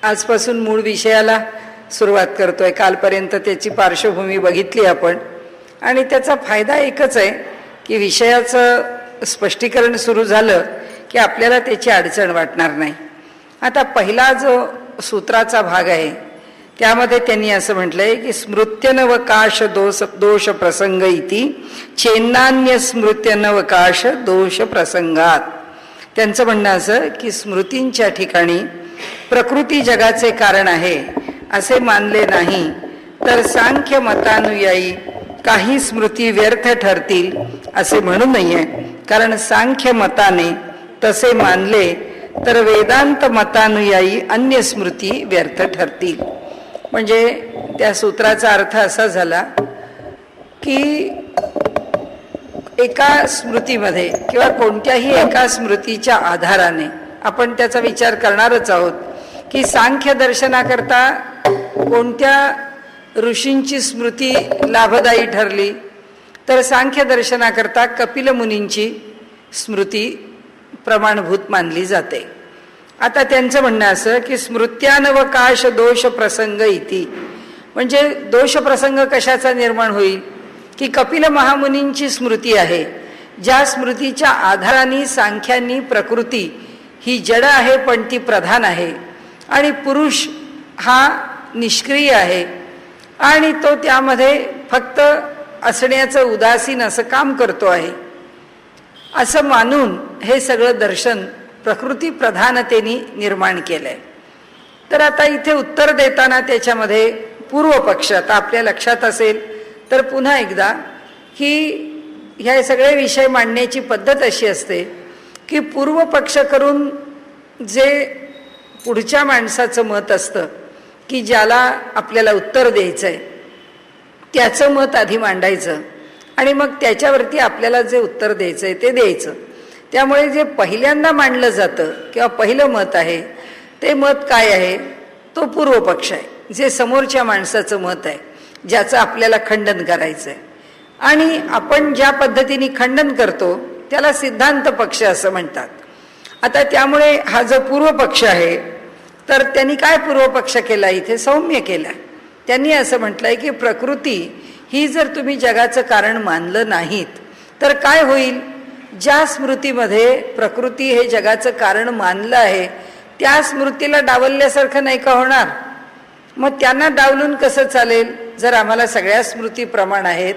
आजपासून मूळ विषयाला सुरुवात करतोय. कालपर्यंत त्याची पार्श्वभूमी बघितली आपण आणि त्याचा फायदा एकच आहे की विषयाचं स्पष्टीकरण सुरू झालं की आपल्याला त्याची अडचण वाटणार नाही. आता पहिला जो सूत्राचा भाग आहे त्यामध्ये त्यांनी असं म्हटलंय की स्मृत्यनवकाश दोष प्रसंग इति चेन्नान्य स्मृत्यनवकाश दोष प्रसंगात. त्यांचं म्हणणं असं की स्मृतींच्या ठिकाणी प्रकृती जगाचे कारण आहे असे मानले नाही तर सांख्य मतानुयायी काही स्मृती व्यर्थ ठरतील असे म्हणू नये. कारण सांख्य मताने तसे मानले तर वेदांत मतानुयायी अन्य स्मृती व्यर्थ ठरतील. म्हणजे त्या सूत्राचा अर्थ असा झाला की एका स्मृतीमध्ये किंवा कोणत्याही एका स्मृतीच्या आधाराने आपण त्याचा विचार करणारच आहोत की सांख्य दर्शनाकरता कोणत्या ऋषींची स्मृती लाभदायी ठरली तर सांख्य दर्शनाकरता कपिल मुनींची स्मृती प्रमाणभूत मानली जाते. आता त्यांचं म्हणणं असं की स्मृत्यानवकाश दोष प्रसंग इति म्हणजे दोष प्रसंग कशाचा निर्माण होईल की कपिल महामुनींची स्मृती आहे ज्या स्मृतीच्या आधाराने सांख्यांनी प्रकृती ही जड आहे पण ती प्रधान आहे आणि पुरुष हा निष्क्रिय आहे आणि तो त्यामध्ये फक्त असण्याचं उदासीन असं काम करतो आहे असं मानून हे सगळं दर्शन प्रकृती प्रधानतेने निर्माण केलंय. तर आता इथे उत्तर देताना त्याच्यामध्ये पूर्व पक्ष आता आपल्या लक्षात असेल तर पुन्हा एकदा की ह्या सगळे विषय मांडण्याची पद्धत अशी असते की पूर्व पक्ष करून जे पुढच्या माणसाचं मत असतं की ज्याला आपल्याला उत्तर द्यायचं आहे त्याचं मत आधी मांडायचं आणि मग त्याच्यावरती आपल्याला जे उत्तर द्यायचं आहे ते द्यायचं. त्यामुळे जे पहिल्यांदा मांडलं जातं किंवा पहिलं मत आहे ते मत काय आहे तो पूर्व पक्ष आहे जे समोरच्या माणसाचं मत आहे ज्याचं आपल्याला खंडन करायचं आहे आणि आपण ज्या पद्धतीने खंडन करतो त्याला सिद्धांत पक्ष असं म्हणतात. आता त्यामुळे हा जो पूर्व पक्ष आहे तर त्यांनी काय पूर्व पक्ष केला इथे सौम्य केला. त्यांनी असं म्हटलंय की प्रकृती ही जर तुम्ही जगाचं कारण मानलं नाहीत तर काय होईल. ज्या स्मृतीमध्ये प्रकृती हे जगाचं कारण मानलं आहे त्या स्मृतीला डावलल्यासारखं नाही का होणार. मग त्यांना डावलून कसं चालेल. जर आम्हाला सगळ्या स्मृती प्रमाण आहेत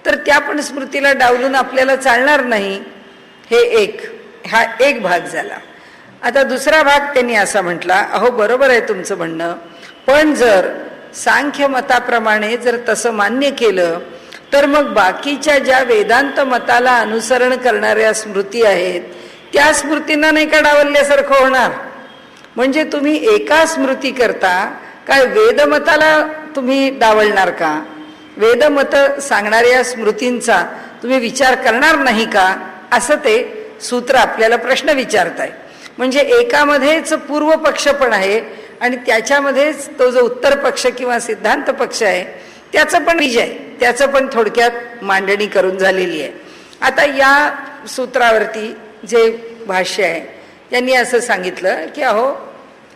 तर त्या पण स्मृतीला डावलून आपल्याला चालणार नाही. हा एक भाग झाला. आता दुसरा भाग त्यांनी असा म्हटला अहो बरोबर आहे तुमचं म्हणणं पण जर सांख्य मताप्रमाणे जर तसं मान्य केलं तर मग बाकीच्या ज्या वेदांत मताला अनुसरण करणाऱ्या स्मृती आहेत त्या स्मृतींना नाही का डावलल्यासारखं होणार. म्हणजे तुम्ही एका स्मृती करता काय वेदमताला तुम्ही डावलणार का. वेदमत सांगणाऱ्या स्मृतींचा तुम्ही विचार करणार नाही का असं ते सूत्र आपल्याला प्रश्न विचारताय. म्हणजे एकामध्येच पूर्व पक्ष पण आहे आणि त्याच्यामध्येच तो जो उत्तर पक्ष किंवा सिद्धांत पक्ष आहे त्याचं पण विजय त्याचं पण थोडक्यात मांडणी करून झालेली आहे. आता या सूत्रावरती जे भाष्य आहे त्यांनी असं सांगितलं की अहो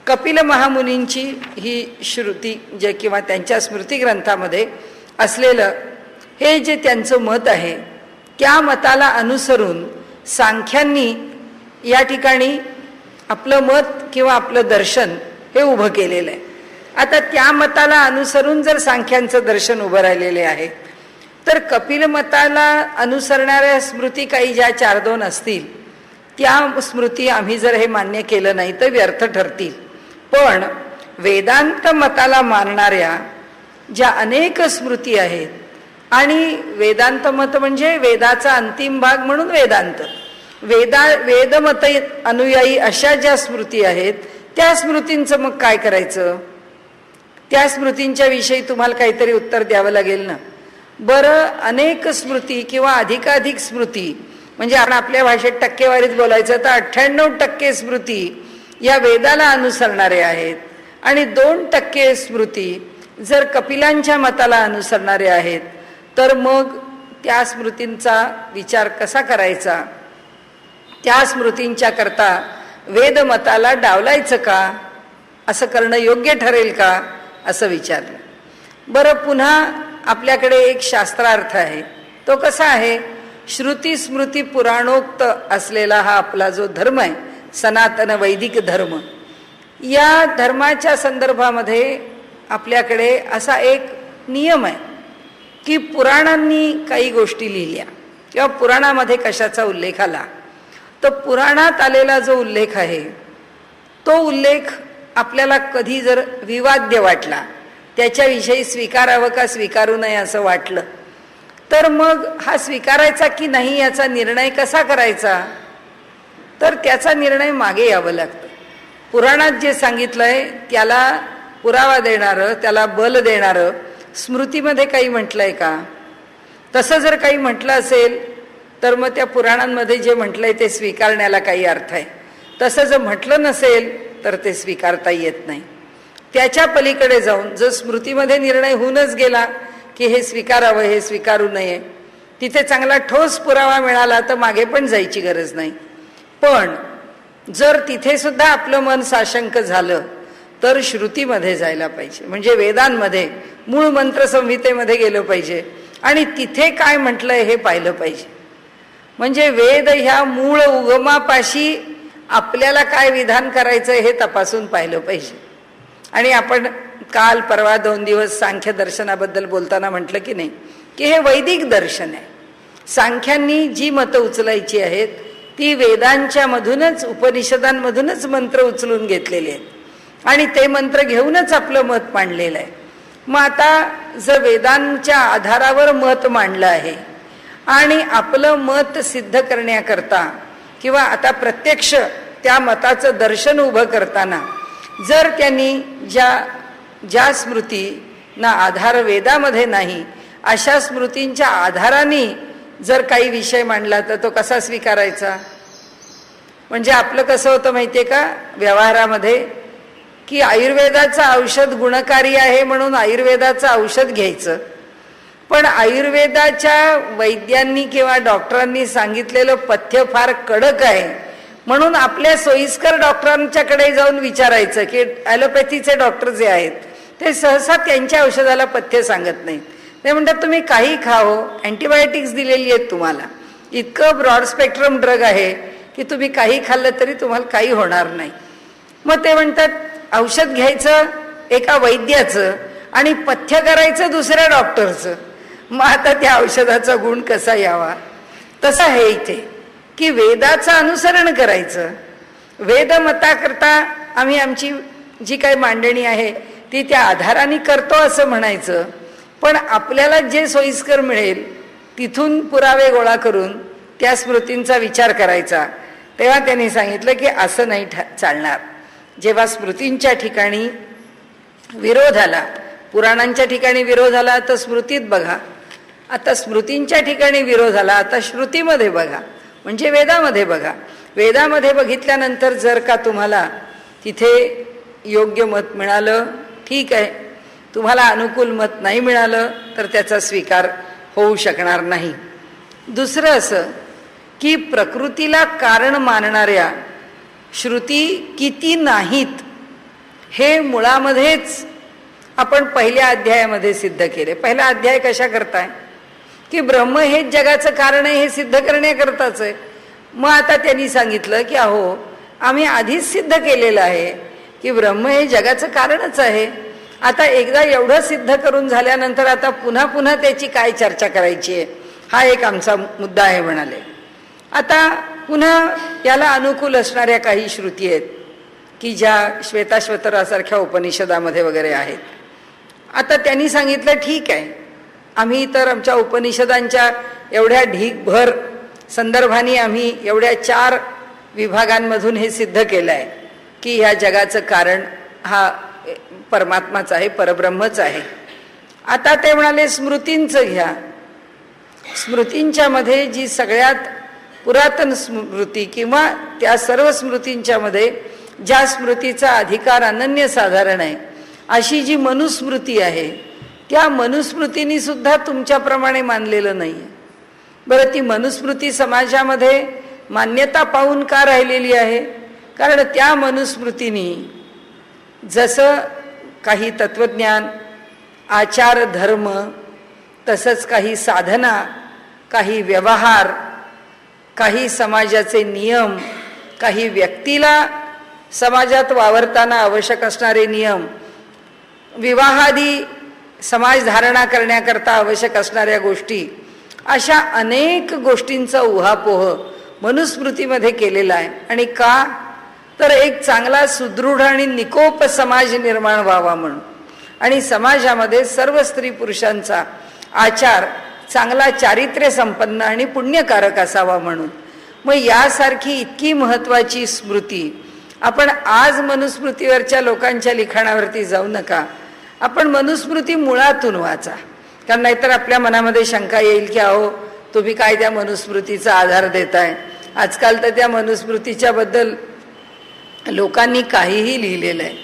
कपिल महामुनींची ही श्रुती जे किंवा त्यांच्या स्मृती ग्रंथामध्ये असलेलं हे जे त्यांचं मत आहे त्या मताला अनुसरून सांख्यांनी या ठिकाणी आपलं मत किंवा आपलं दर्शन हे उभं केलेलं आहे. आता त्या मताला अनुसरून जर सांख्यांचं दर्शन उभं राहिलेले आहे तर कपिल मताला अनुसरणाऱ्या स्मृती काही ज्या 4-2 असतील त्या स्मृती आम्ही जर हे मान्य केलं नाही तर व्यर्थ ठरतील. पण वेदांत मताला मानणाऱ्या ज्या अनेक स्मृती आहेत आणि वेदांत मत म्हणजे वेदाचा अंतिम भाग म्हणून वेदांत वेदमत अनुयायी अशा ज्या स्मृती आहेत त्या स्मृतींचं मग काय करायचं. त्या स्मृतींच्या विषयी तुम्हाला काहीतरी उत्तर द्यावं लागेल ना. बरं अनेक स्मृती किंवा अधिकाधिक स्मृती म्हणजे आपण आपल्या भाषेत टक्केवारीत बोलायचं तर 98% स्मृती या वेदाला अनुसरणारे आहेत आणि 2% स्मृती जर कपिलांच्या मताला अनुसरणारे आहेत तर मग त्या स्मृतींचा विचार कसा करायचा. त्या स्मृतींच्या करता वेदमताला डावलायचं का असं करणं योग्य ठरेल का असं विचारलं. बरं, पुन्हा आपल्याकडे एक शास्त्रार्थ आहे. तो कसा आहे? श्रुती स्मृती पुराणोक्त असलेला हा आपला जो धर्म आहे, सनातन वैदिक धर्म, या धर्माच्या संदर्भामध्ये आपल्याकडे असा एक नियम आहे की पुराणांनी काही गोष्टी लिहिल्या किंवा पुराणामध्ये कशाचा उल्लेख आला तर पुराणात आलेला जो उल्लेख आहे तो उल्लेख आपल्याला कधी जर विवाद्य वाटला, त्याच्याविषयी स्वीकारावं का स्वीकारू नये असं वाटलं, तर मग हा स्वीकारायचा की नाही याचा निर्णय कसा करायचा? तर त्याचा निर्णय मागे यावं लागतं. पुराणात जे सांगितलंय त्याला पुरावा देणारं, त्याला बल देणारं स्मृतीमध्ये काही म्हटलंय का? तसं जर काही म्हटलं असेल तर मग त्या पुराणांमध्ये जे म्हटलंय ते स्वीकारण्याला काही अर्थ आहे. तसं जर म्हटलं नसेल तर ते स्वीकारता येत नाही. त्याच्या पलीकडे जाऊन जर स्मृतीमध्ये निर्णय होऊनच गेला की हे स्वीकारावं, हे स्वीकारू नये, तिथे चांगला ठोस पुरावा मिळाला तर मागे पण जायची गरज नाही. पण जर तिथे सुद्धा आपलं मन साशंक झालं तर श्रुतीमध्ये जायला पाहिजे, म्हणजे वेदांमध्ये मूळ मंत्रसंहितेमध्ये गेलं पाहिजे आणि तिथे काय म्हटलंय हे पाहिलं पाहिजे. म्हणजे वेद ह्या मूळ उगमापाशी आपल्याला काय विधान करायचं हे तपासून पाहिलं पाहिजे. आणि आपण काल परवा 2 दिवस सांख्य दर्शनाबद्दल बोलताना म्हटलं की नाही की हे वैदिक दर्शन आहे. सांख्यांनी जी मतं उचलायची आहेत ती वेदांच्या मधूनच, उपनिषदांमधूनच मंत्र उचलून घेतलेले आहेत आणि ते मंत्र घेऊनच आपलं मत मांडलेलं आहे. मग आता जर वेदांच्या आधारावर मत मांडलं आहे आणि आपलं मत सिद्ध करण्याकरता किंवा आता प्रत्यक्ष त्या मताचं दर्शन उभं करताना जर त्यांनी ज्या स्मृतींना आधार वेदामध्ये नाही अशा स्मृतींच्या आधाराने जर काही विषय मांडला तर तो कसा स्वीकारायचा? म्हणजे आपलं कसं होतं माहितीये का व्यवहारामध्ये की आयुर्वेदाचं औषध गुणकारी आहे म्हणून आयुर्वेदाचं औषध घ्यायचं, पण आयुर्वेदाच्या वैद्यांनी किंवा डॉक्टरांनी सांगितलेलं पथ्य फार कडक आहे म्हणून आपल्या सोयीस्कर डॉक्टरांच्याकडे जाऊन विचारायचं की ॲलोपॅथीचे डॉक्टर जे आहेत ते सहसा त्यांच्या औषधाला पथ्य सांगत नाहीत. ते म्हणतात तुम्ही काही खाओ, अँटीबायोटिक्स दिलेली आहेत तुम्हाला, इतकं ब्रॉड स्पेक्ट्रम ड्रग आहे की तुम्ही काही खाल्लं तरी तुम्हाला काही होणार नाही. मग ते म्हणतात औषध घ्यायचं एका वैद्याचं आणि पथ्य करायचं दुसऱ्या डॉक्टरचं. मग आता त्या औषधाचा गुण कसा यावा? तसं आहे इथे की वेदाचं अनुसरण करायचं. वेदमताकरता आम्ही आमची जी काही मांडणी आहे ती त्या आधाराने करतो असं म्हणायचं, पण आपल्याला जे सोयीस्कर मिळेल तिथून पुरावे गोळा करून त्या स्मृतींचा विचार करायचा. तेव्हा त्यांनी सांगितलं की असं नाही चालणार. जेव्हा स्मृतींच्या ठिकाणी विरोध आला, पुराणांच्या ठिकाणी विरोध आला तर स्मृतीत बघा, आता स्मृतींच्या ठिकाणी विरोध आला आता श्रुतीमध्ये बघा, म्हणजे वेदामध्ये बघा. वेदामध्ये बघितल्यानंतर जर का तुम्हाला तिथे योग्य मत मिळालं ठीक आहे, तुम्हाला अनुकूल मत नाही मिळालं तर त्याचा स्वीकार होऊ शकणार नाही. दुसरं असं की प्रकृतीला कारण मानणाऱ्या श्रुती किती नाहीत हे मुळामध्येच आपण पहिल्या अध्यायामध्ये सिद्ध केले. पहिला अध्याय कशा करताय की ब्रह्म हेच जगाचं कारण आहे हे सिद्ध करण्याकरताच आहे. मग आता त्यांनी सांगितलं की अहो आम्ही आधीच सिद्ध केलेलं आहे की ब्रह्म हे जगाचं कारणच आहे. आता एकदा एवढं सिद्ध करून झाल्यानंतर आता पुन्हा पुन्हा त्याची काय चर्चा करायची आहे, हा एक आमचा मुद्दा आहे म्हणाले. आता पुन्हा याला अनुकूल असणाऱ्या काही श्रुती आहेत की ज्या श्वेताश्वतरासारख्या उपनिषदामध्ये वगैरे आहेत. आता त्यांनी सांगितलं ठीक आहे, आम्ही तर आमच्या उपनिषदांच्या एवढ्या ढीकभर संदर्भाने आम्ही एवढ्या 4 विभागांमधून हे सिद्ध केलं आहे की ह्या जगाचं कारण हा परमात्माच आहे, परब्रह्मच आहे. आता ते म्हणाले स्मृतींचं घ्या. स्मृतींच्या मध्ये जी सगळ्यात पुरातन स्मृती किंवा त्या सर्व स्मृतींच्या मध्ये ज्या स्मृतीचा अधिकार अनन्यसाधारण आहे अशी जी मनुस्मृती आहे त्या मनुस्मृतींनी सुद्धा तुमच्याप्रमाणे मानलेलं नाही आहे. बरं, ती मनुस्मृती समाजामध्ये मान्यता पाहून का राहिलेली आहे? कारण त्या मनुस्मृतींनी जसं काही तत्वज्ञान, आचार, धर्म, तसंच काही साधना, काही व्यवहार, काही समाजाचे नियम, काही व्यक्तीला समाजात वावरताना आवश्यक असणारे नियम, विवाहादी समाज धारणा करण्याकरता आवश्यक असणाऱ्या गोष्टी, अशा अनेक गोष्टींचा उहापोह मनुस्मृतीमध्ये केलेला आहे. आणि का तर एक चांगला सुदृढ आणि निकोप समाज निर्माण व्हावा म्हणून, आणि समाजामध्ये सर्व स्त्री पुरुषांचा आचार चांगला चारित्र्य संपन्न आणि पुण्यकारक असावा म्हणून. मग यासारखी इतकी महत्त्वाची स्मृती आपण आज मनुस्मृतीवरच्या लोकांच्या लिखाणावरती जाऊ नका, आपण मनुस्मृती मुळातून वाचा. कारण नाहीतर आपल्या मनामध्ये शंका येईल की अहो तुम्ही काय त्या मनुस्मृतीचा आधार देताय. आजकाल तर त्या मनुस्मृतीच्या बद्दल लोकांनी काहीही लिहिलेलं आहे.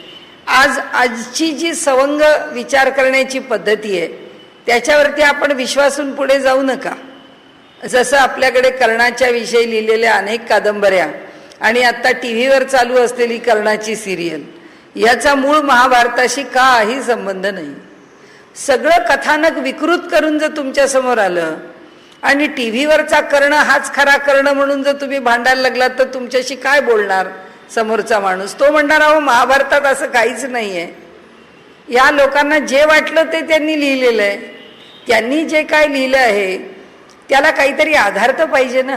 आजची जी सवंग विचार करण्याची पद्धती आहे त्याच्यावरती आपण विश्वासून पुढे जाऊ नका. जसं आपल्याकडे कर्णाच्या विषयी लिहिलेल्या अनेक कादंबऱ्या आणि आत्ता टी व्हीवर चालू असलेली कर्णाची सिरियल, याचा मूळ महाभारताशी काही संबंध नाही. सगळं कथानक विकृत करून जर तुमच्या समोर आलं आणि टी व्हीवरचा कर्ण हाच खरा कर्ण म्हणून जर तुम्ही भांडायला लागलात तर तुमच्याशी काय बोलणार समोरचा माणूस? तो म्हणणार अहो महाभारतात असं काहीच नाही आहे. या लोकांना जे वाटलं ते त्यांनी लिहिलेलं आहे. त्यांनी जे काय लिहिलं आहे त्याला काहीतरी आधार तर पाहिजे ना.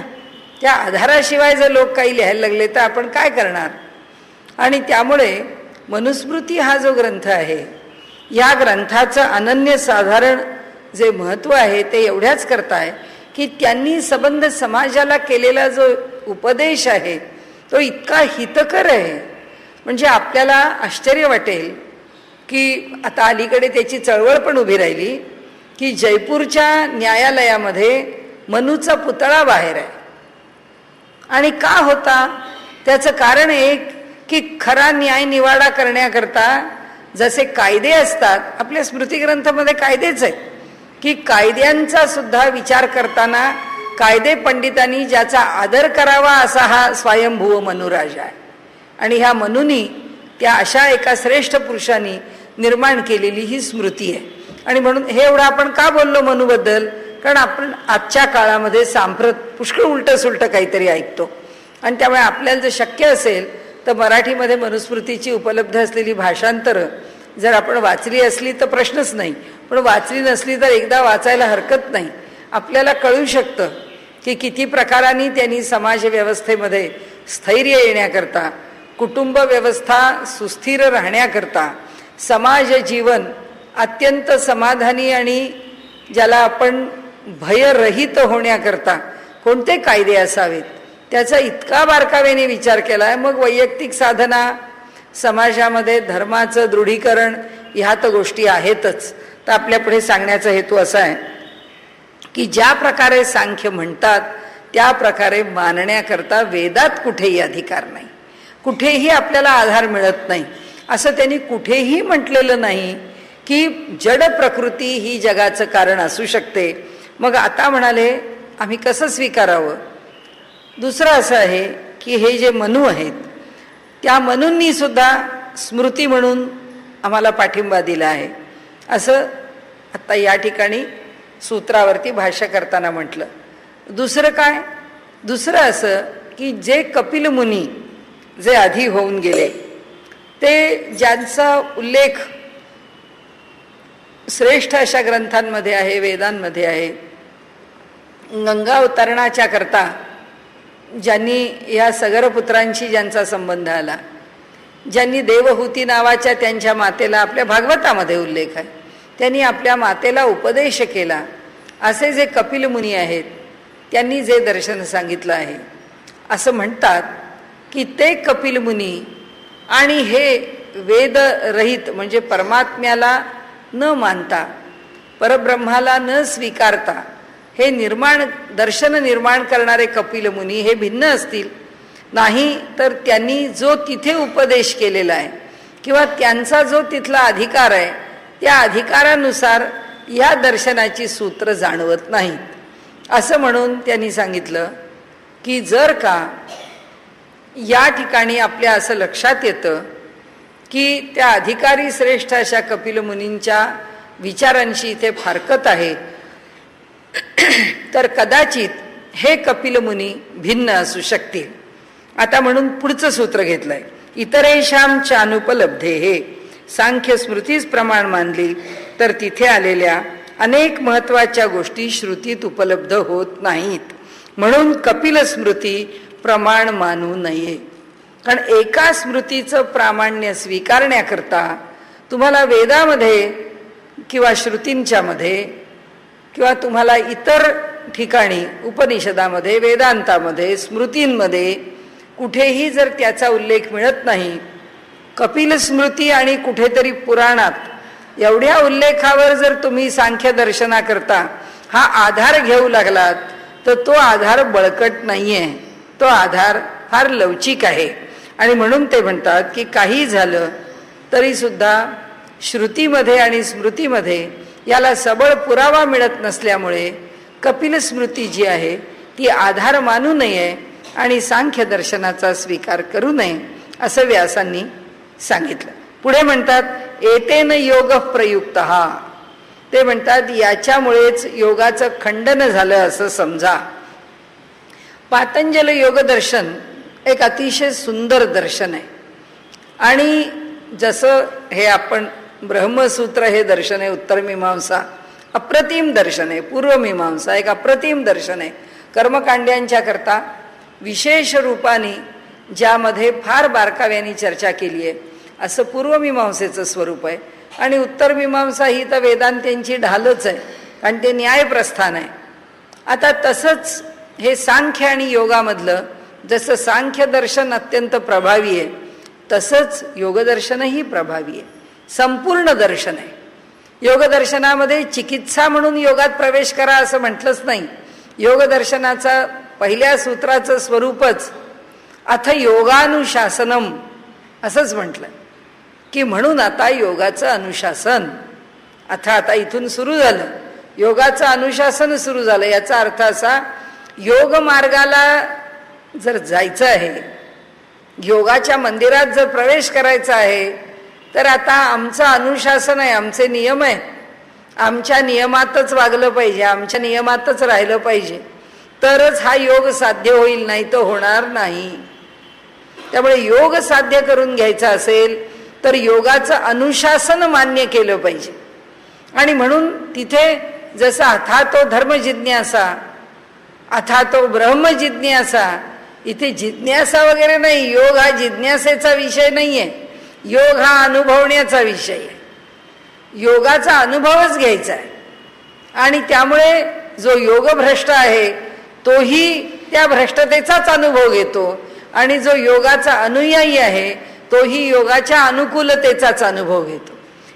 त्या आधाराशिवाय जर लोक काही लिहायला लागले तर आपण काय करणार? आणि त्यामुळे मनुस्मृती हा जो ग्रंथ आहे, या ग्रंथाचं अनन्यसाधारण जे महत्त्व आहे ते एवढ्याच करताय की त्यांनी संबंध समाजाला केलेला जो उपदेश आहे तो इतका हितकर आहे. म्हणजे आपल्याला आश्चर्य वाटेल की आता अलीकडे त्याची चळवळ पण उभी राहिली की जयपूरच्या न्यायालयामध्ये मनूचा पुतळा बाहेर आहे. आणि का होता? त्याचं कारण एक की खरा न्याय निवाडा करण्याकरता जसे कायदे असतात, आपल्या स्मृतिग्रंथामध्ये कायदेच आहेत की कायद्यांचा सुद्धा विचार करताना कायदे पंडितांनी ज्याचा आदर करावा असा हा स्वयंभूव मनुराजा आहे. आणि ह्या मनूनी त्या अशा एका श्रेष्ठ पुरुषांनी निर्माण केलेली ही स्मृती आहे. आणि म्हणून हे एवढं आपण का बोललो मनूबद्दल? कारण आपण आजच्या काळामध्ये सांप्रत पुष्कळ उलटं सुलटं काहीतरी ऐकतो. आणि त्यामुळे आपल्याला जर शक्य असेल तर मराठीमध्ये मनुस्मृतीची उपलब्ध असलेली भाषांतरं जर आपण वाचली असली तर प्रश्नच नाही, पण वाचली नसली तर एकदा वाचायला हरकत नाही. आपल्याला कळू शकतं की किती प्रकारांनी त्यांनी समाज व्यवस्थेमध्ये स्थैर्य येण्याकरता, कुटुंब व्यवस्था सुस्थिर राहण्याकरता, समाज जीवन अत्यंत समाधानी आणि ज्याला आपण भयरहित होण्याकरता कोणते कायदे असावेत त्याचा इतका बारकावेने विचार केला आहे. मग वैयक्तिक साधना, समाजामध्ये धर्माचं दृढीकरण, ह्या तर गोष्टी आहेतच. तर आपल्या पुढे सांगण्याचा हेतू असा आहे की ज्या प्रकारे सांख्य म्हणतात त्या प्रकारे मानण्याकरता वेदात कुठेही अधिकार नाही, कुठेही आपल्याला आधार मिळत नाही. असं त्यांनी कुठेही म्हटलेलं नाही की जड प्रकृती ही जगाचं कारण असू शकते. मग आता म्हणाले आम्ही कसं स्वीकारावं? दुसरं असं आहे की हे जे मनू आहेत त्या मनूंनी सुद्धा स्मृती म्हणून आम्हाला पाठिंबा दिला आहे असं आता या ठिकाणी सूत्रावरती भाष्य करताना म्हटलं. दुसरं काय? दुसरं असं की जे कपिल मुनी जे आधी होऊन गेले ते ज्यांचा उल्लेख श्रेष्ठ अशा ग्रंथांमध्ये आहे, वेदांमध्ये आहे, गंगा अवतरणाच्या करता ज्यांनी या सगरपुत्रांशी ज्यांचा संबंध आला, ज्यांनी देवहूती नावाच्या त्यांच्या मातेला, आपल्या भागवतामध्ये उल्लेख आहे, त्यांनी आपल्या मातेला उपदेश केला, असे जे कपिल मुनी आहेत त्यांनी जे दर्शन सांगितलं आहे, असं म्हणतात की ते कपिल मुनी आणि हे वेदरहित म्हणजे परमात्म्याला न मानता, परब्रह्माला न स्वीकारता हे दर्शन निर्माण करणारे कपिल मुनी हे भिन्न असतील. नाही तर त्यांनी जो तिथे उपदेश केलेला आहे किंवा त्यांचा जो तिथला अधिकार आहे त्या अधिकारानुसार या दर्शनाची सूत्र जाणवत नाहीत. असं म्हणून त्यांनी सांगितलं की जर का या ठिकाणी आपल्या असं लक्षात येतं की त्या अधिकारी श्रेष्ठ अशा कपिल मुनींच्या विचारांशी इथे फारकत आहे, तर कदाचित हे कपिल मुनी भिन्न असू शकतील. आता म्हणून पुढचं सूत्र घेतलंय, इतरेषां चानुपलब्धे. हे सांख्य स्मृतीच प्रमाण मानली तर तिथे आलेल्या अनेक महत्वाच्या गोष्टी श्रुतीत उपलब्ध होत नाहीत. म्हणून कपिल स्मृती प्रमाण मानू नये. कारण एका स्मृतीचं प्रामाण्य स्वीकारण्याकरता तुम्हाला वेदामध्ये किंवा श्रुतींच्या मध्ये किंवा तुम्हाला इतर ठिकाणी उपनिषदामध्ये, वेदांतामध्ये, स्मृतींमध्ये कुठेही जर त्याचा उल्लेख मिळत नाही, कपिल स्मृती आणि कुठेतरी पुराणात एवढ्या उल्लेखावर जर तुम्ही सांख्य दर्शनाकरता हा आधार घेऊ लागलात तर तो आधार बळकट नाहीये, तो आधार फार लवचिक आहे. आणि म्हणून ते म्हणतात की काही झालं तरी सुद्धा श्रुतीमध्ये आणि स्मृतीमध्ये याला सबळ पुरावा मिळत नसल्यामुळे कपिल स्मृती जी आहे ती आधार मानू नये आणि सांख्य दर्शनाचा स्वीकार करू नये असं व्यासांनी सांगितलं. पुढे म्हणतात एतेन योग प्रयुक्त. ते म्हणतात याच्यामुळेच योगाचं खंडन झालं असं समजा. पातंजल योग दर्शन एक अतिशय सुंदर दर्शन आहे. आणि जसं हे आपण ब्रह्मसूत्र हे दर्शन आहे, उत्तर मीमांसा अप्रतिम दर्शन आहे, पूर्व मीमांसा एक अप्रतिम दर्शन आहे. कर्मकांड्यांच्या करता विशेष रूपाने ज्यामध्ये फार बारकाव्याने चर्चा केली आहे असं पूर्वमीमांसेचं स्वरूप आहे. आणि उत्तर मीमांसा ही तर वेदांत्यांची ढालच आहे, कारण ते न्यायप्रस्थान आहे. आता तसंच हे सांख्य आणि योगामधलं जसं सांख्य दर्शन अत्यंत प्रभावी आहे तसंच योगदर्शनही प्रभावी आहे, संपूर्ण दर्शन आहे. योगदर्शनामध्ये चिकित्सा म्हणून योगात प्रवेश करा असं म्हटलंच नाही. योगदर्शनाचा पहिल्या सूत्राचं स्वरूपच अथ योगानुशासनम असंच म्हटलं की म्हणून आता योगाचं अनुशासन आता इथून सुरू झालं, योगाचं अनुशासन सुरू झालं. याचा अर्थ असा, योग मार्गाला जर जायचं आहे, योगाच्या मंदिरात जर प्रवेश करायचा आहे, तर आता आमचं अनुशासन आहे, आमचे नियम आहे, आमच्या नियमातच वागलं पाहिजे, आमच्या नियमातच राहिलं पाहिजे, तरच हा योग साध्य होईल, नाही तर होणार नाही. त्यामुळे योग साध्य करून घ्यायचा असेल तर योगाचं अनुशासन मान्य केलं पाहिजे. आणि म्हणून तिथे जसं अथातो धर्म जिज्ञासा, अथातो ब्रह्म जिज्ञासा, इथे जिज्ञासा वगैरे नाही. योग हा जिज्ञासेचा विषय नाहीये, योग हा अनुभवण्याचा विषय आहे. योगाचा अनुभवच घ्यायचा आहे. आणि त्यामुळे जो योगभ्रष्ट आहे तोही त्या भ्रष्टतेचाच अनुभव घेतो, आणि जो योगाचा अनुयायी आहे तोही योगाच्या अनुकूलतेचाच अनुभव घेतो.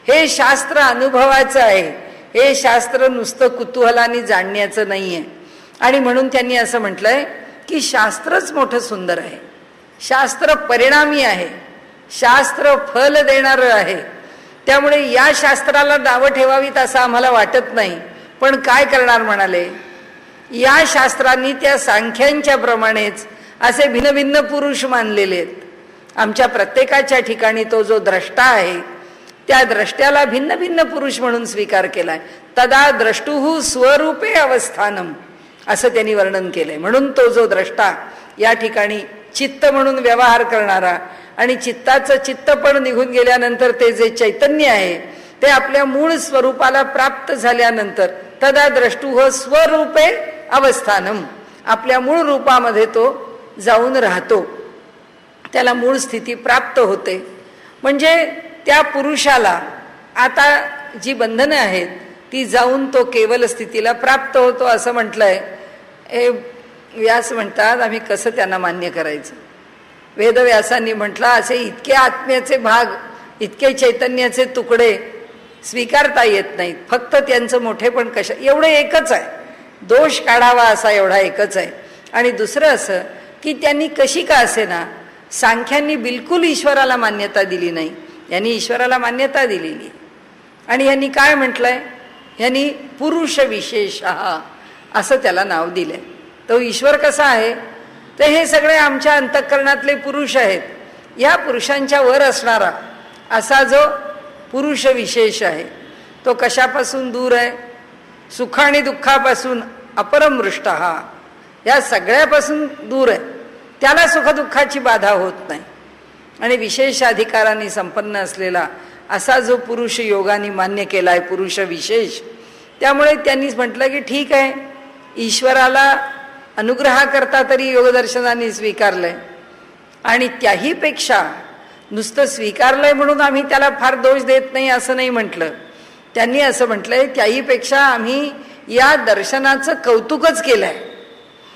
हे शास्त्र अनुभवाचं आहे, हे शास्त्र नुसतं कुतूहलाने जाणण्याचं नाही आहे. आणि म्हणून त्यांनी असं म्हटलंय की शास्त्रच मोठं सुंदर आहे, शास्त्र परिणामी आहे, शास्त्र फल देणारं आहे. त्यामुळे या शास्त्राला नावं ठेवावीत असं आम्हाला वाटत नाही. पण काय करणार म्हणाले, या शास्त्रांनी त्या सांख्यांच्या प्रमाणेच असे भिन्न भिन्न पुरुष मानलेले आहेत. आमच्या प्रत्येकाच्या ठिकाणी तो जो द्रष्टा आहे त्या द्रष्ट्याला भिन्न भिन्न पुरुष म्हणून स्वीकार केलाय. तदा द्रष्टुहु स्वरूपे अवस्थानम असं त्यांनी वर्णन केलंय. म्हणून तो जो द्रष्टा या ठिकाणी चित्त म्हणून व्यवहार करणारा, आणि चित्ताचं चित्तपण निघून गेल्यानंतर ते जे चैतन्य आहे ते आपल्या मूळ स्वरूपाला प्राप्त झाल्यानंतर तदा द्रष्टुह स्वरूपे अवस्थानम, आपल्या मूळ रूपामध्ये तो जाऊन राहतो, त्याला मूळ स्थिती प्राप्त होते. म्हणजे त्या पुरुषाला आता जी बंधनं आहेत ती जाऊन तो केवल स्थितीला प्राप्त होतो असं म्हटलंय. हे व्यास म्हणतात आम्ही कसं त्यांना मान्य करायचं. वेदव्यासांनी म्हटलं असे इतके आत्म्याचे भाग, इतके चैतन्याचे तुकडे स्वीकारता येत नाहीत, फक्त त्यांचं मोठेपण कशा एवढं एकच आहे, दोष काढावा असा एवढा एकच आहे. आणि दुसरं असं की त्यांनी कशी का असेना, सांख्यांनी बिलकुल ईश्वराला मान्यता दिली नाही, यांनी ईश्वराला मान्यता दिलेली. आणि यांनी काय म्हटलंय, यांनी पुरुष विशेष असं त्याला नाव दिलंय. तो ईश्वर कसा आहे, तर हे सगळे आमच्या अंतःकरणातले पुरुष आहेत. या पुरुषांच्या वर असणारा असा जो पुरुष विशेष आहे तो कशापासून दूर आहे? सुख आणि दुःखापासून अपरमृष्ट हा, या सगळ्यापासून दूर आहे. त्याला सुखदुःखाची बाधा होत नाही. आणि विशेष अधिकारांनी संपन्न असलेला असा जो पुरुष योगाने मान्य केला आहे, पुरुष विशेष, त्यामुळे त्यांनी म्हटलं की ठीक आहे, ईश्वराला अनुग्रहाकरता तरी योगदर्शनाने स्वीकारलंय, आणि त्याही पेक्षा नुसतं स्वीकारलंय म्हणून आम्ही त्याला फार दोष देत नाही असं नाही म्हटलं. त्यांनी असं म्हटलंय, त्याहीपेक्षा आम्ही या दर्शनाचं कौतुकच केलं आहे,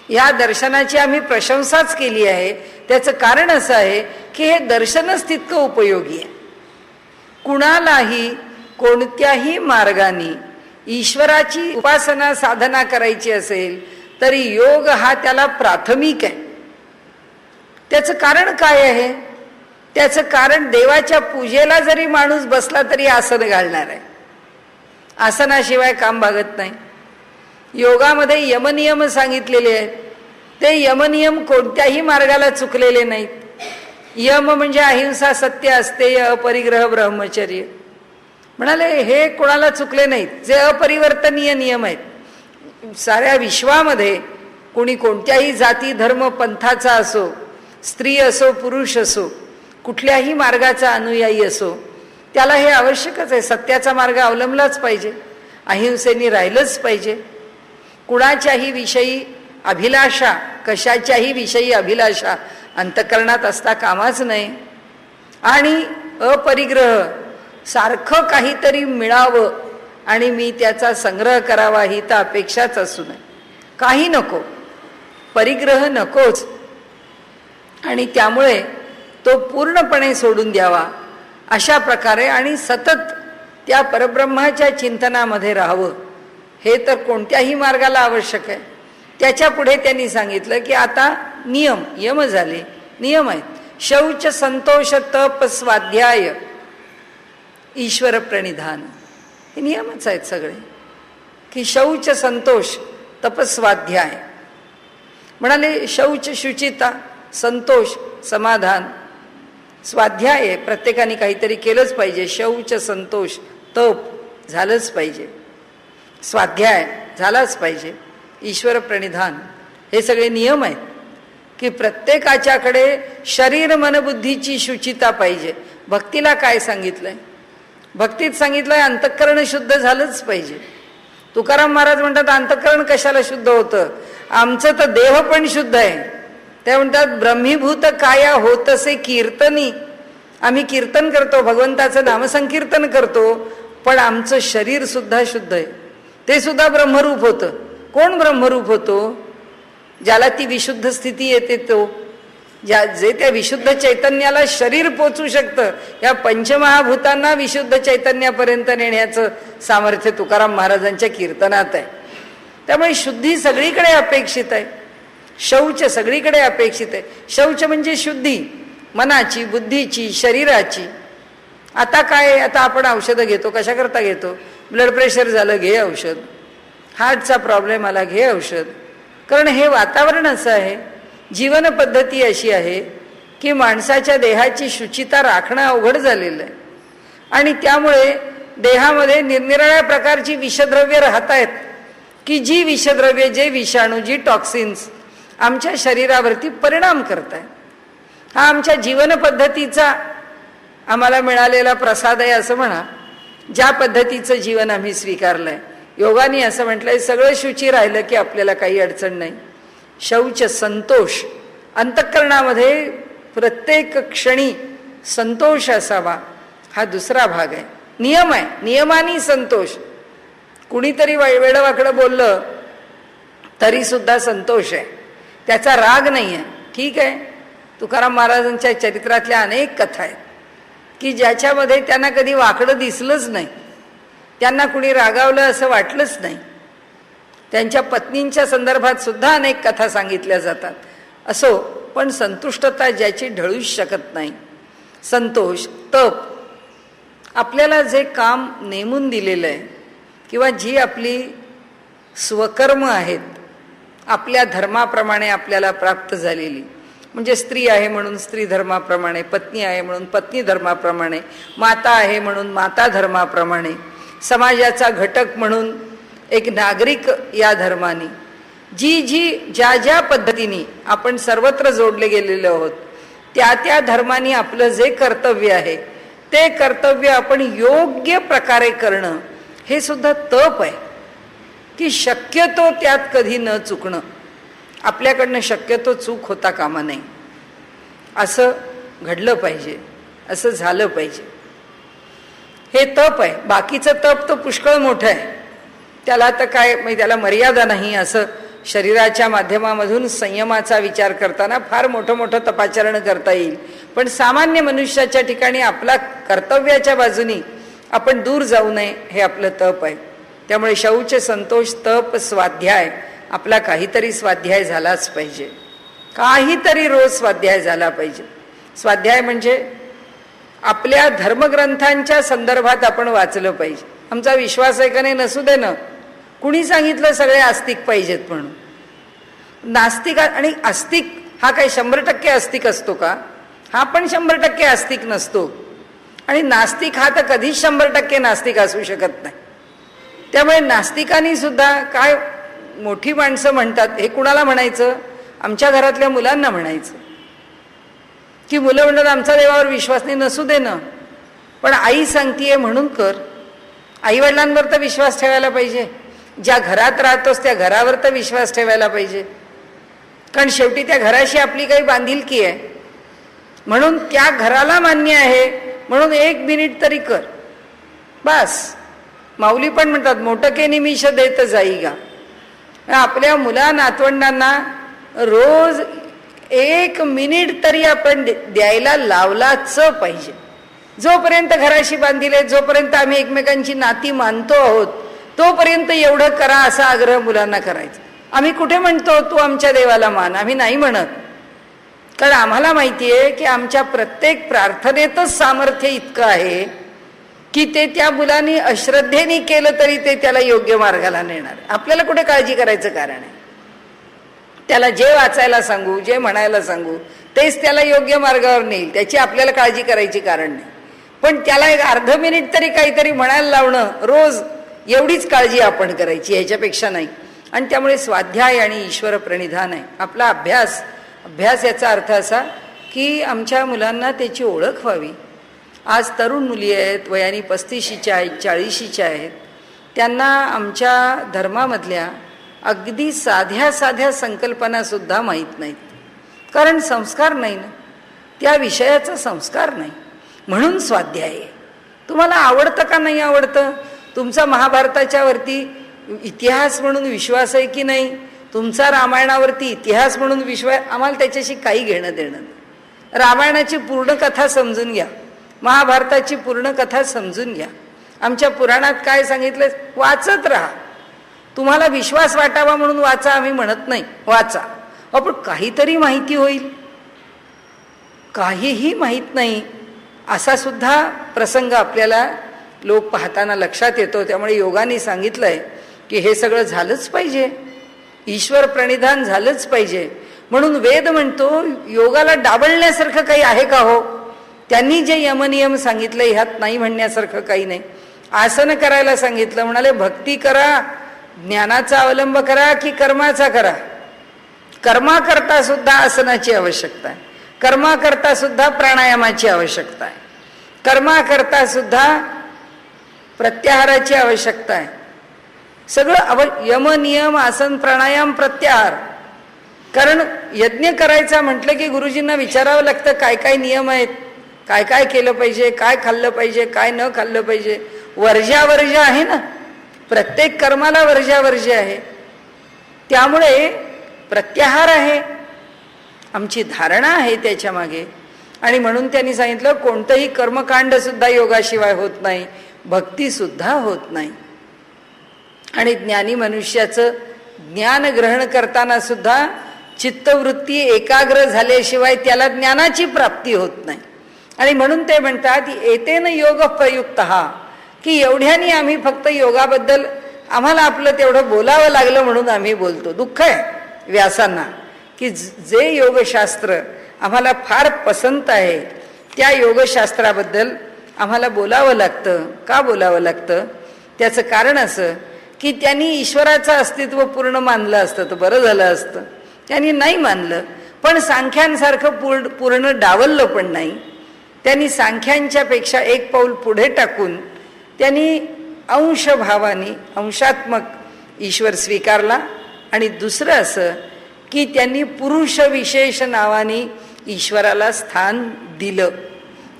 या दर्शनाची आम्ही प्रशंसाच केली आहे. त्याचं कारण असं आहे की हे दर्शनच तितकं उपयोगी आहे. कुणालाही कोणत्याही मार्गाने ईश्वराची उपासना साधना करायची असेल तरी योग हा त्याला प्राथमिक आहे. त्याचं कारण काय आहे? त्याचं कारण देवाच्या पूजेला जरी माणूस बसला तरी आसन घालणार आहे. आसनाशिवाय काम भागत नाही. योगामध्ये यमनियम सांगितलेले आहेत. ते यमनियम कोणत्याही मार्गाला चुकलेले नाहीत. यम म्हणजे अहिंसा, सत्य, अस्तेय, अपरिग्रह, ब्रह्मचर्य. म्हणाले हे कोणाला चुकले नाहीत, जे अपरिवर्तनीय नियम आहेत. साऱ्या विश्वामध्ये कोणी कोणत्याही जाती धर्म पंथाचा असो, स्त्री असो पुरुष असो, कुठल्याही मार्गाचा अनुयायी असो, त्याला हे आवश्यकच आहे. सत्याचा मार्ग अवलंबलाच पाहिजे, अहिंसेने राहिलंच पाहिजे. कुणाच्याही विषयी अभिलाषा, कशाच्याही विषयी अभिलाषा अंतःकरणात असता कामाच नाही. आणि अपरिग्रह, सारखं काहीतरी मिळावं आणि मी त्याचा संग्रह करावा ही तर अपेक्षाच असू नये. काही नको, परिग्रह नकोच. आणि त्यामुळे तो पूर्णपणे सोडून द्यावा अशा प्रकारे, आणि सतत त्या परब्रह्माच्या चिंतनामध्ये राहावं, हे तर कोणत्याही मार्गाला आवश्यक आहे. त्याच्या पुढे त्यांनी सांगितलं की आता नियम, यम झाले, नियम आहेत. शौच, संतोष, तप, स्वाध्याय, ईश्वर प्रणिधान, हे नियमच आहेत सगळे. की शौच, संतोष, तपस्वाध्याय. म्हणाले शौच शुचिता, संतोष समाधान, स्वाध्याय प्रत्येकाने काहीतरी केलंच पाहिजे. शौच, संतोष, तप झालंच पाहिजे, स्वाध्याय झालाच पाहिजे, ईश्वर प्रणिधान, हे सगळे नियम आहेत. की प्रत्येकाच्याकडे शरीर मन बुद्धीची शुचिता पाहिजे. भक्तीला काय सांगितलंय? भक्तीत सांगितलंय अंतःकरण शुद्ध झालंच पाहिजे. तुकाराम महाराज म्हणतात अंतःकरण कशाला शुद्ध होतं? आमचं तर देह पण शुद्ध आहे. ते म्हणतात ब्रह्मीभूत काया होतसे कीर्तनी. आम्ही कीर्तन करतो, भगवंताचं नामसंकीर्तन करतो, पण आमचं शरीर सुद्धा शुद्ध आहे. ते सुद्धा ब्रह्मरूप होतं. कोण ब्रह्मरूप होतो? ज्याला ती विशुद्ध स्थिती येते तो, जे त्या विशुद्ध चैतन्याला शरीर पोचू शकतं. या पंचमहाभूतांना विशुद्ध चैतन्यापर्यंत नेण्याचं सामर्थ्य तुकाराम महाराजांच्या कीर्तनात आहे. त्यामुळे शुद्धी सगळीकडे अपेक्षित आहे. शौच सगळीकडे अपेक्षित आहे. शौच म्हणजे शुद्धी मनाची, बुद्धीची, शरीराची. आता काय, आता आपण औषधं घेतो, कशाकरता घेतो? ब्लड प्रेशर झालं घे औषध, हार्टचा प्रॉब्लेम आला घे औषध. कारण हे वातावरण असं आहे, जीवन पद्धती अशी आहे की माणसाच्या देहाची शुचिता राखणं अवघड झालेलं आहे. आणि त्यामुळे देहामध्ये निरनिराळ्या प्रकारची विषद्रव्य राहत आहेत की जी विषद्रव्य, जे विषाणू, जी टॉक्सिन्स आमच्या शरीरावरती परिणाम करत आहेत. हा आमच्या जीवन पद्धतीचा आम्हाला मिळालेला प्रसाद आहे असं म्हणा. ज्या पद्धतीचं जीवन आम्ही स्वीकारलंय, योगाने असं म्हटलंय सगळं शुची राहिलं की आपल्याला काही अडचण नाही. शौच, संतोष, अंतःकरणामध्ये प्रत्येक क्षणी संतोष असावा, हा दुसरा भाग आहे. नियम आहे, नियमाने संतोष. कुणीतरी वेडवाकडं बोललं तरी सुद्धा संतोष आहे, त्याचा राग नाही आहे. ठीक आहे, तुकाराम महाराजांच्या चरित्रातल्या अनेक कथा आहेत की ज्याच्यामध्ये त्यांना कधी वाकडं दिसलंच नाही, त्यांना कुणी रागावलं असं वाटलंच नाही. त्यांच्या पत्नींच्या संदर्भात सुद्धा अनेक कथा सांगितल्या जातात. असो, पण संतुष्टता ज्याची ढळूच शकत नाही. संतोष, तप, आपल्याला जे काम नेमून दिलेलं आहे किंवा जी आपली स्वकर्म आहेत, आपल्या धर्माप्रमाणे आपल्याला प्राप्त झालेली, म्हणजे स्त्री आहे म्हणून स्त्री धर्माप्रमाणे, पत्नी आहे म्हणून पत्नी धर्माप्रमाणे, माता आहे म्हणून माता धर्माप्रमाणे, समाजाचा घटक म्हणून एक नागरिक या धर्माने, ज्या ज्या पद्धतीने आपण सर्वत्र जोडले गेलेले आहोत, त्या धर्माने आपलं जे कर्तव्य आहे ते कर्तव्य आपण योग्य प्रकारे करणं, हे सुद्धा तप आहे. की शक्यतो त्यात कधी न चुकणं, आपल्याकडनं शक्यतो चूक होता कामा नये, असं घडलं पाहिजे, असं झालं पाहिजे. हे तप आहे. बाकीचं तप तर पुष्कळ मोठं आहे, त्याला तर काय म्हणजे त्याला मर्यादा नाही. असं शरीराच्या माध्यमामधून संयमाचा विचार करताना फार मोठं मोठं तपाचरण करता येईल, पण सामान्य मनुष्याच्या ठिकाणी आपला कर्तव्याच्या बाजूनी आपण दूर जाऊ नये, हे आपलं तप आहे. त्यामुळे शौच, संतोष, तप, स्वाध्याय, आपला काहीतरी स्वाध्याय झालाच पाहिजे, काहीतरी रोज स्वाध्याय झाला पाहिजे. स्वाध्याय म्हणजे आपल्या धर्मग्रंथांच्या संदर्भात आपण वाचलं पाहिजे. आमचा विश्वास आहे का नाही नसू दे ना, कुणी सांगितलं सगळे आस्तिक पाहिजेत म्हणून? नास्तिक आणि आस्तिक हा काही 100% आस्तिक असतो का? हा पण 100% आस्तिक नसतो. आणि नास्तिक हा तर कधीच 100% नास्तिक असू शकत नाही. त्यामुळे नास्तिकांनी सुद्धा काय मोठी माणसं म्हणतात, हे कुणाला म्हणायचं? आमच्या घरातल्या मुलांना म्हणायचं. की मुलं म्हणतात आमचा देवावर विश्वास नाही, नसू दे ना, पण आई सांगतीये म्हणून कर. आईवडिलांवर तर विश्वास ठेवायला पाहिजे, ज्या घरात राहतोस त्या घरावर तर विश्वास ठेवायला पाहिजे, कारण शेवटी त्या घराशी आपली काही बांधिलकी आहे. म्हणून त्या घराला मान्य आहे म्हणून 1 मिनिट तरी कर बस. माऊली पण म्हणतात मोठके निमिष देत जाई गा. आपल्या मुला नातवंडांना रोज 1 मिनिट तरी आपण द्यायला लावलाच पाहिजे. जोपर्यंत घराशी बांधिले, जोपर्यंत आम्ही एकमेकांची नाती मानतो आहोत, तोपर्यंत एवढं करा असा आग्रह मुलांना करायचा. आम्ही कुठे म्हणतो तू आमच्या देवाला मान? आम्ही नाही म्हणत, कारण आम्हाला माहिती आहे की आमच्या प्रत्येक प्रार्थनेतच सामर्थ्य इतकं आहे की ते त्या मुलांनी अश्रद्धेने केलं तरी ते त्याला योग्य मार्गाला नेणार. आपल्याला कुठे काळजी करायचं कारण आहे? त्याला जे वाचायला सांगू, जे म्हणायला सांगू तेच त्याला योग्य मार्गावर नेईल, त्याची आपल्याला काळजी करायची कारण नाही. पण त्याला 1 अर्ध मिनिट तरी काहीतरी म्हणायला लावणं रोज, एवढीच काळजी आपण करायची, ह्याच्यापेक्षा नाही. आणि त्यामुळे स्वाध्याय आणि ईश्वर प्रणिधान आहे आपला अभ्यास. अभ्यास याचा अर्थ असा की आमच्या मुलांना त्याची ओळख व्हावी. आज तरुण मुली आहेत, वयाने 35च्या आहेत, 40च्या आहेत, त्यांना आमच्या धर्मामधल्या अगदी साध्या साध्या संकल्पनासुद्धा माहीत नाहीत, कारण संस्कार नाही ना, त्या विषयाचा संस्कार नाही. म्हणून स्वाध्याय आहे. तुम्हाला आवडतं का नाही आवडतं? तुमचा महाभारताच्या वरती इतिहास म्हणून विश्वास आहे की नाही? तुमचा रामायणावरती इतिहास म्हणून विश्वास, आम्हाला त्याच्याशी काही घेणं देणं नाही. रामायणाची पूर्ण कथा समजून घ्या, महाभारताची पूर्ण कथा समजून घ्या. आमच्या पुराणात काय सांगितलं वाचत राहा. तुम्हाला विश्वास वाटावा म्हणून वाचा आम्ही म्हणत नाही, वाचा. पण काहीतरी माहिती होईल. काहीही माहीत नाही असा सुद्धा प्रसंग आपल्याला लोक पाहताना लक्षात येतो. त्यामुळे योगाने सांगितलंय की हे सगळं झालंच पाहिजे, ईश्वर प्रणिधान झालंच पाहिजे. म्हणून वेद म्हणतो योगाला डावलण्यासारखं काही आहे का हो? त्यांनी जे यमनियम सांगितले ह्यात नाही म्हणण्यासारखं काही नाही. आसन करायला सांगितलं, म्हणाले भक्ती करा, ज्ञानाचा अवलंब करा की कर्माचा करा. कर्मा करता सुद्धा आसनाची आवश्यकता आहे, कर्मा करता सुद्धा प्राणायामाची आवश्यकता आहे, कर्मा करता सुद्धा प्रत्याहाराची आवश्यकता आहे. सगळं यम नियम आसन प्राणायाम प्रत्याहार. कारण यज्ञ करायचा म्हटलं की गुरुजींना विचारावं लागतं काय काय नियम आहेत, काय काय केलं पाहिजे, काय खाल्लं पाहिजे, काय न खाल्लं पाहिजे. वर्ज्यावर्ज्य आहे ना, प्रत्येक कर्माला वर्ज्यावर्ज्य आहे. त्यामुळे प्रत्याहार आहे, आमची धारणा आहे त्याच्या मागे. आणि म्हणून त्यांनी सांगितलं कोणतंही कर्मकांड सुद्धा योगाशिवाय होत नाही, भक्ती सुद्धा होत नाही. आणि ज्ञानी मनुष्याचं ज्ञान ग्रहण करताना सुद्धा चित्तवृत्ती एकाग्र झाल्याशिवाय त्याला ज्ञानाची प्राप्ती होत नाही. आणि म्हणून ते म्हणतात एतेन योग प्रयुक्त हा, की एवढ्यानी आम्ही फक्त योगाबद्दल आम्हाला आपलं तेवढं बोलावं लागलं म्हणून आम्ही बोलतो. दुःख आहे व्यासांना की जे योगशास्त्र आम्हाला फार पसंत आहे त्या योगशास्त्राबद्दल आम्हाला बोलावं लागतं. का बोलावं लागतं? त्याचं कारण असं की त्यांनी ईश्वराचं अस्तित्व पूर्ण मानलं असतं तर बरं झालं असतं. त्यांनी नाही मानलं, पण सांख्यांसारखं पूर्ण डावललं पण नाही. त्यांनी सांख्यांच्या पेक्षा एक पाऊल पुढे टाकून त्यांनी अंशभावाने अंशात्मक ईश्वर स्वीकारला. आणि दुसरं असं की त्यांनी पुरुष विशेष नावाने ईश्वराला स्थान दिलं.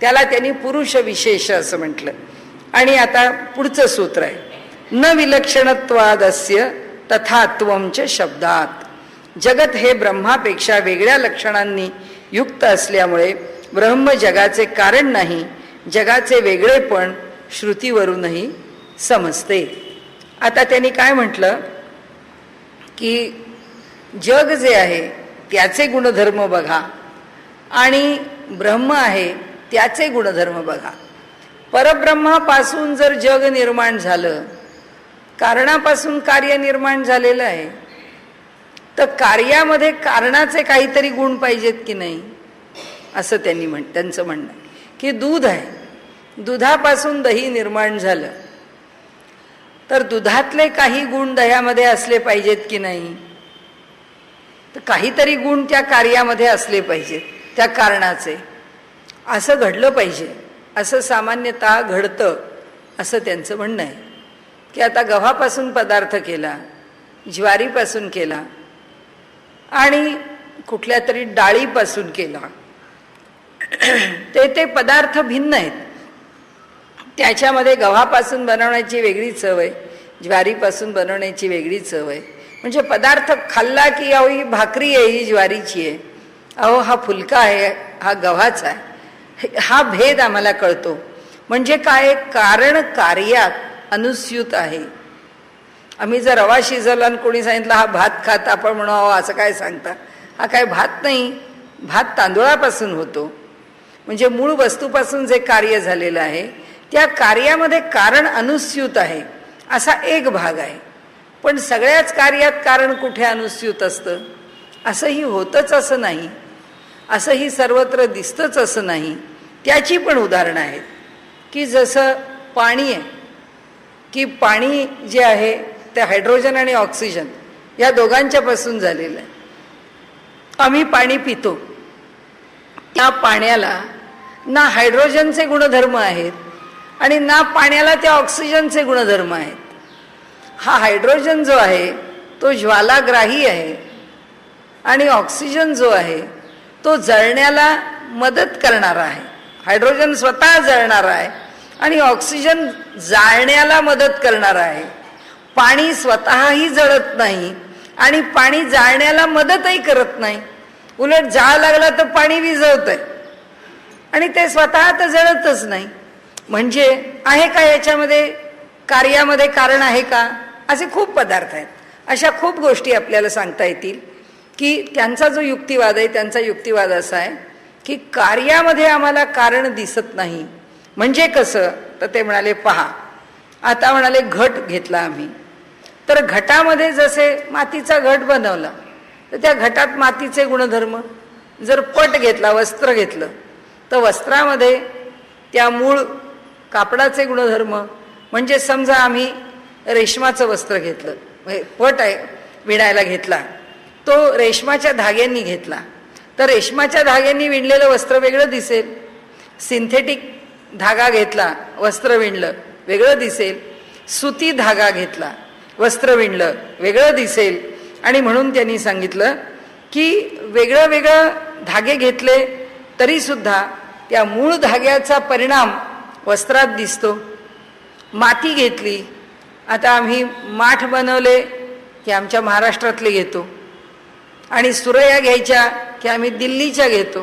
त्याला त्यांनी पुरुष विशेष असं म्हटलं. आणि आता पुढचं सूत्र आहे, न विलक्षणत्वादस्य तथात्वंच शब्दात. जगत हे ब्रह्मापेक्षा वेगळ्या लक्षणांनी युक्त असल्यामुळे ब्रह्म जगाचे कारण नाही, जगाचे वेगळेपण श्रुतीवरूनही समजते. आता त्यांनी काय म्हटलं की जग जे आहे त्याचे गुणधर्म बघा आणि ब्रह्म आहे त्याचे गुणधर्म बघा. परब्रह्मापासून जर जग निर्माण झालं, कारणापासून कार्य निर्माण झालेलं आहे, तर कार्यामध्ये कारणाचे काहीतरी गुण पाहिजेत की नाही, असं त्यांचं म्हणणं आहे. की दूध आहे, दुधापासून दही निर्माण झालं, तर दुधातले काही गुण दह्यामध्ये असले पाहिजेत की नाही, तर काहीतरी गुण त्या कार्यामध्ये असले पाहिजेत त्या कारणाचे. असं घडलं पाहिजे, असं सामान्यतः घडतं असं त्यांचं म्हणणं आहे. की आता गव्हापासून पदार्थ केला, ज्वारीपासून केला आणि कुठल्या तरी डाळीपासून केला, ते पदार्थ भिन्न आहेत. त्याच्यामध्ये गव्हापासून बनवण्याची वेगळी चव आहे, ज्वारीपासून बनवण्याची वेगळी चव आहे. म्हणजे पदार्थ खाल्ला की अहो ही भाकरी आहे, ही ज्वारीची आहे, अहो हा फुलका आहे, हा गव्हाचा आहे, हा भेद आम्हाला कळतो. म्हणजे काय, कारण कार्यात अनुस्यूत आहे. आम्ही जर रवा शिजवला आणि कोणी सांगितलं हा भात खात, आपण म्हणू असं काय सांगता, हा काय भात नाही, भात तांदूळापासून होतो. म्हणजे मूळ वस्तूपासून जे कार्य झालेलं आहे त्या कार्यामध्ये कारण अनुस्यूत आहे असा एक भाग आहे. पण सगळ्याच कार्यात कारण कुठे अनुस्यूत असतं असंही होतच असं नाही, असंही सर्वत्र दिसतंच असं नाही. त्याची पण उदाहरणं आहेत. की जसं पाणी आहे, की पाणी जे आहे ते हायड्रोजन आणि ऑक्सिजन या दोघांच्यापासून झालेलं आहे. आम्ही पाणी पितो, त्या पाण्याला ना हायड्रोजनचे गुणधर्म आहेत आणि ना पाण्याला त्या ऑक्सिजनचे गुणधर्म आहेत. हा हायड्रोजन जो आहे तो ज्वालाग्राही आहे आणि ऑक्सिजन जो आहे तो जळण्याला मदत करणारा आहे. हायड्रोजन स्वतः जळणारा आहे आणि ऑक्सिजन जाळण्याला मदत करणारा आहे. पाणी स्वतःही जळत नाही आणि पाणी जाळण्याला मदतही करत नाही. उलट जाळ लागला तर पाणी विझवतंय आणि ते स्वतः तर जळतच नाही. म्हणजे आहे का याच्यामध्ये कार्यामध्ये कारण आहे का? असे खूप पदार्थ आहेत. अशा खूप गोष्टी आपल्याला सांगता येतील. की त्यांचा जो युक्तिवाद आहे त्यांचा युक्तिवाद असा आहे की कार्यामध्ये आम्हाला कारण दिसत नाही. म्हणजे कसं, तर ते म्हणाले पहा, आता म्हणाले घट घेतला आम्ही, तर घटामध्ये जसे मातीचा घट बनवला तर त्या घटात मातीचे गुणधर्म. जर पट घेतला, वस्त्र घेतलं, तर वस्त्रामध्ये त्या मूळ कापडाचे गुणधर्म. म्हणजे समजा आम्ही रेशमाचं वस्त्र घेतलं, पट आहे विणायला घेतला, तो रेशमाच्या धाग्यांनी घेतला, तर रेशमाच्या धाग्यांनी विणलेलं वस्त्र वेगळं दिसेल. सिंथेटिक धागा घेतला, वस्त्र विणलं, वेगळं दिसेल. सुती धागा घेतला, वस्त्र विणलं, वेगळं दिसेल. आणि म्हणून त्यांनी सांगितलं की वेगळं वेगळं धागे घेतले तरी सुद्धा त्या मूळ धाग्याचा परिणाम वस्त्रात दिसतो. माती घेतली, आता आम्ही माठ बनवले की आमच्या महाराष्ट्रातले घेतो आणि सुरया घ्यायच्या की आम्ही दिल्लीच्या घेतो,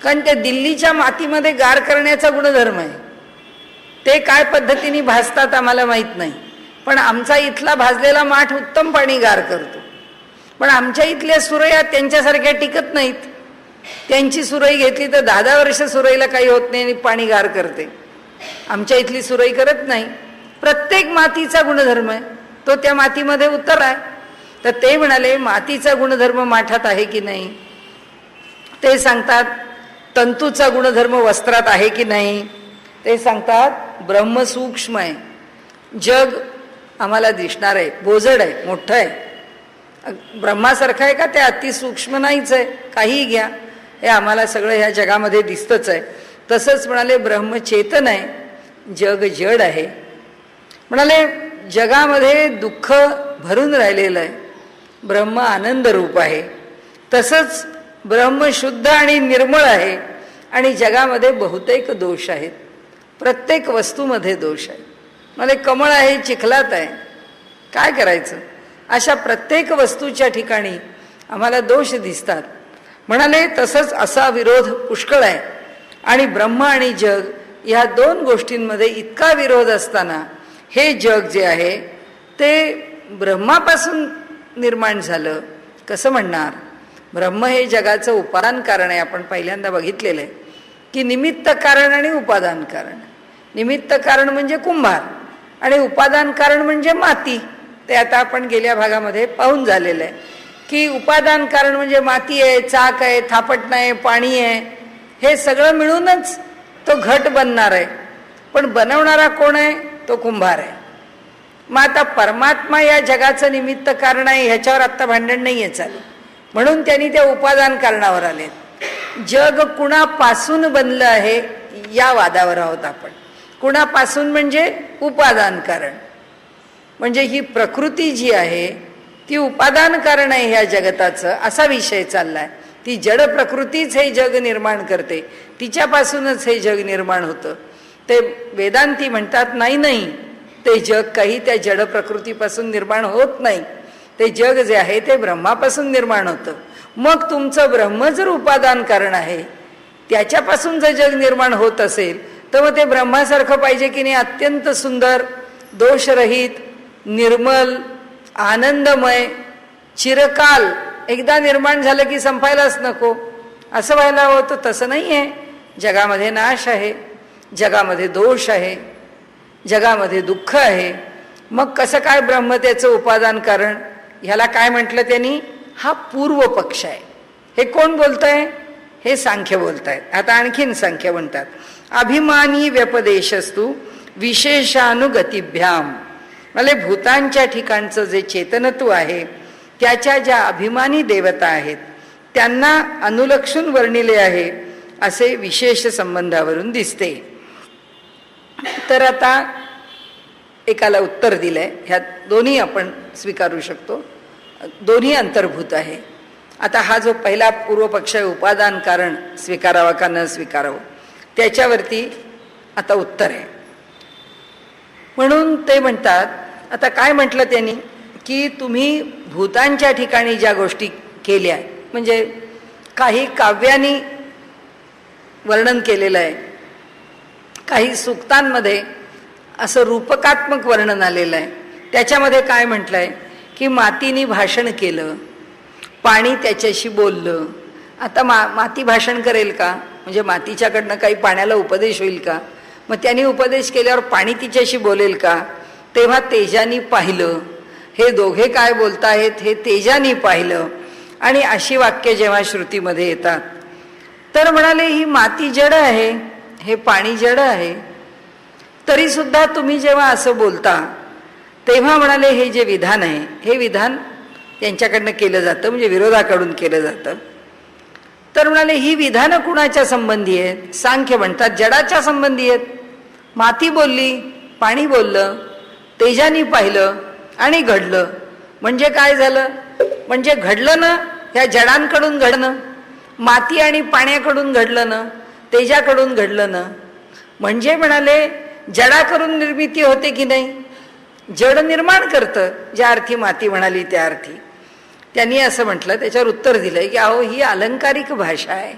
कारण त्या दिल्लीच्या मातीमध्ये गार करण्याचा गुणधर्म आहे. ते काय पद्धतीने भाजतात आम्हाला माहीत नाही, पण आमचा इथला भाजलेला माठ उत्तम पाणी गार करतो. पण आमच्या इथल्या सुरया त्यांच्यासारख्या टिकत नाहीत. त्यांची सुरई घेतली तर 10-10 वर्ष सुरईला काही होत नाही आणि पाणी गार करते. आमच्या इथली सुरई करत नाही. प्रत्येक मातीचा गुणधर्म आहे, तो त्या मातीमध्ये उतर आहे. तर ते म्हणाले मातीचा गुणधर्म माठात आहे की नाही. ते सांगतात तंतूचा गुणधर्म वस्त्रात आहे की नाही, ते सांगतात ब्रह्म सूक्ष्म आहे, जग आम्हाला दिसणार आहे, बोजड आहे, मोठं आहे, ब्रह्मासारखं आहे का ते अतिसूक्ष्म नाहीच आहे, काहीही घ्या, हे आम्हाला सगळं ह्या जगामध्ये दिसतंच आहे. तसंच म्हणाले ब्रह्म चेतन आहे, जग जड आहे. म्हणाले जगामध्ये दुःख भरून राहिलेलं आहे, ब्रह्म आनंद रूप आहे. तसंच ब्रह्म शुद्ध आणि निर्मळ आहे आणि जगामध्ये बहुतेक दोष आहेत, प्रत्येक वस्तूमध्ये दोष आहे. मला कमळ आहे चिखलात आहे, काय करायचं, अशा प्रत्येक वस्तूच्या ठिकाणी आम्हाला दोष दिसतात. म्हणाले तसंच असा विरोध पुष्कळ आहे आणि ब्रह्म आणि जग या दोन गोष्टींमध्ये इतका विरोध असताना हे जग जे आहे ते ब्रह्मापासून निर्माण झालं कसं म्हणणार. ब्रह्म हे जगाचं उपादान कारण आहे. आपण पहिल्यांदा बघितलेलं आहे की निमित्त कारण आणि उपादान कारण. निमित्त कारण म्हणजे कुंभार आणि उपादान कारण म्हणजे माती. ते आता आपण गेल्या भागामध्ये पाहून झालेलं आहे की उपादान कारण म्हणजे माती आहे, चाक आहे, थापटणं आहे, पाणी आहे, हे सगळं मिळूनच तो घट बनणार आहे. पण बनवणारा कोण आहे, तो कुंभार आहे. मग आता परमात्मा या जगाचं निमित्त कारण आहे, ह्याच्यावर आत्ता भांडण नाही आहे चालू, म्हणून त्यांनी त्या उपादान कारणावर आले. जग कुणापासून बनलं आहे या वादावर आहोत आपण. कुणापासून म्हणजे उपादान कारण, म्हणजे ही प्रकृती जी आहे ती उपादान कारण आहे ह्या जगताचं, असा विषय चाललाय. ती जड प्रकृतीच हे जग निर्माण करते, तिच्यापासूनच हे जग निर्माण होतं. ते वेदांती म्हणतात नाही नाही, ते जग काही त्या जड प्रकृतीपासून निर्माण होत नाही, ते जग जे आहे ते ब्रह्मापासून निर्माण होतं. मग तुमचं ब्रह्म जर उपादान कारण आहे, त्याच्यापासून जर जग निर्माण होत असेल तर मग ते ब्रह्मासारखं पाहिजे की नाही, अत्यंत सुंदर, दोषरहित, निर्मल, आनंदमय, चिरकाल, एकदा निर्माण झालं की संपायलाच नको असं व्हायला होतं. तसं नाही आहे. जगामध्ये नाश आहे, जगामध्ये दोष आहे, जगामध्ये दुःख आहे. मग कसं काय ब्रह्म त्याचं उपादान कारण. ह्याला काय म्हटलं त्यांनी, हा पूर्व पक्ष आहे. हे कोण बोलतंय, हे सांख्य बोलतायत. आता आणखीन सांख्य म्हणतात अभिमानी व्यपदेशस्तु विशेषानुगतिभ्याम. म्हणजे भूतांच्या ठिकाणचं जे चेतनत्व आहे त्याच्या ज्या अभिमानी देवता आहेत त्यांना अनुलक्षून वर्णिले आहे असे विशेष संबंधावरून दिसते. तर आता एकाला उत्तर दिलंय, ह्यात दोन्ही आपण स्वीकारू शकतो, दोन्ही अंतर्भूत आहे. आता हा जो पहिला पूर्व पक्ष आहे उपादान कारण स्वीकारावा का न स्वीकारावं, त्याच्यावरती आता उत्तर आहे. म्हणून ते म्हणतात, आता काय म्हटलं त्यांनी की तुम्ही भूतांच्या ठिकाणी ज्या गोष्टी केल्या, म्हणजे काही काव्यांनी वर्णन केलेलं आहे, काही सूक्तांमध्ये असं रूपकात्मक वर्णन आलेलं आहे. त्याच्यामध्ये काय म्हटलंय की मातीने भाषण केलं, पाणी त्याच्याशी बोललं. आता माती भाषण करेल का, म्हणजे मातीच्याकडनं काही पाण्याला उपदेश होईल का. मग त्यांनी उपदेश केल्यावर पाणी तिच्याशी बोलेल का. तेव्हा तेजानी पाहिलं, हे दोघे काय बोलतायत हे तेजानी पाहिलं. आणि अशी वाक्य जेव्हा श्रुतीमध्ये येतात तर म्हणाले ही माती जड आहे, हे पाणी जड आहे, तरी सुद्धा तुम्ही जेव्हा असं बोलता तेव्हा म्हणाले हे जे विधान आहे हे विधान त्यांच्याकडनं केलं जातं, म्हणजे विरोधाकडून केलं जातं. तर म्हणाले ही विधानं कुणाच्या संबंधी आहेत. सांख्य म्हणतात जडाच्या संबंधी आहेत. माती बोलली, पाणी बोललं, तेजानी पाहिलं आणि घडलं. म्हणजे काय झालं, म्हणजे घडलं ना, ह्या जडांकडून घडणं, माती आणि पाण्याकडून घडलं ना, तेजाकडून घडलं ना. म्हणजे म्हणाले जडाकडून निर्मिती होते की नाही, जड निर्माण करतं. ज्या अर्थी माती म्हणाली त्या अर्थी त्यांनी असं म्हटलं. त्याच्यावर उत्तर दिलंय की अहो ही अलंकारिक भाषा आहे,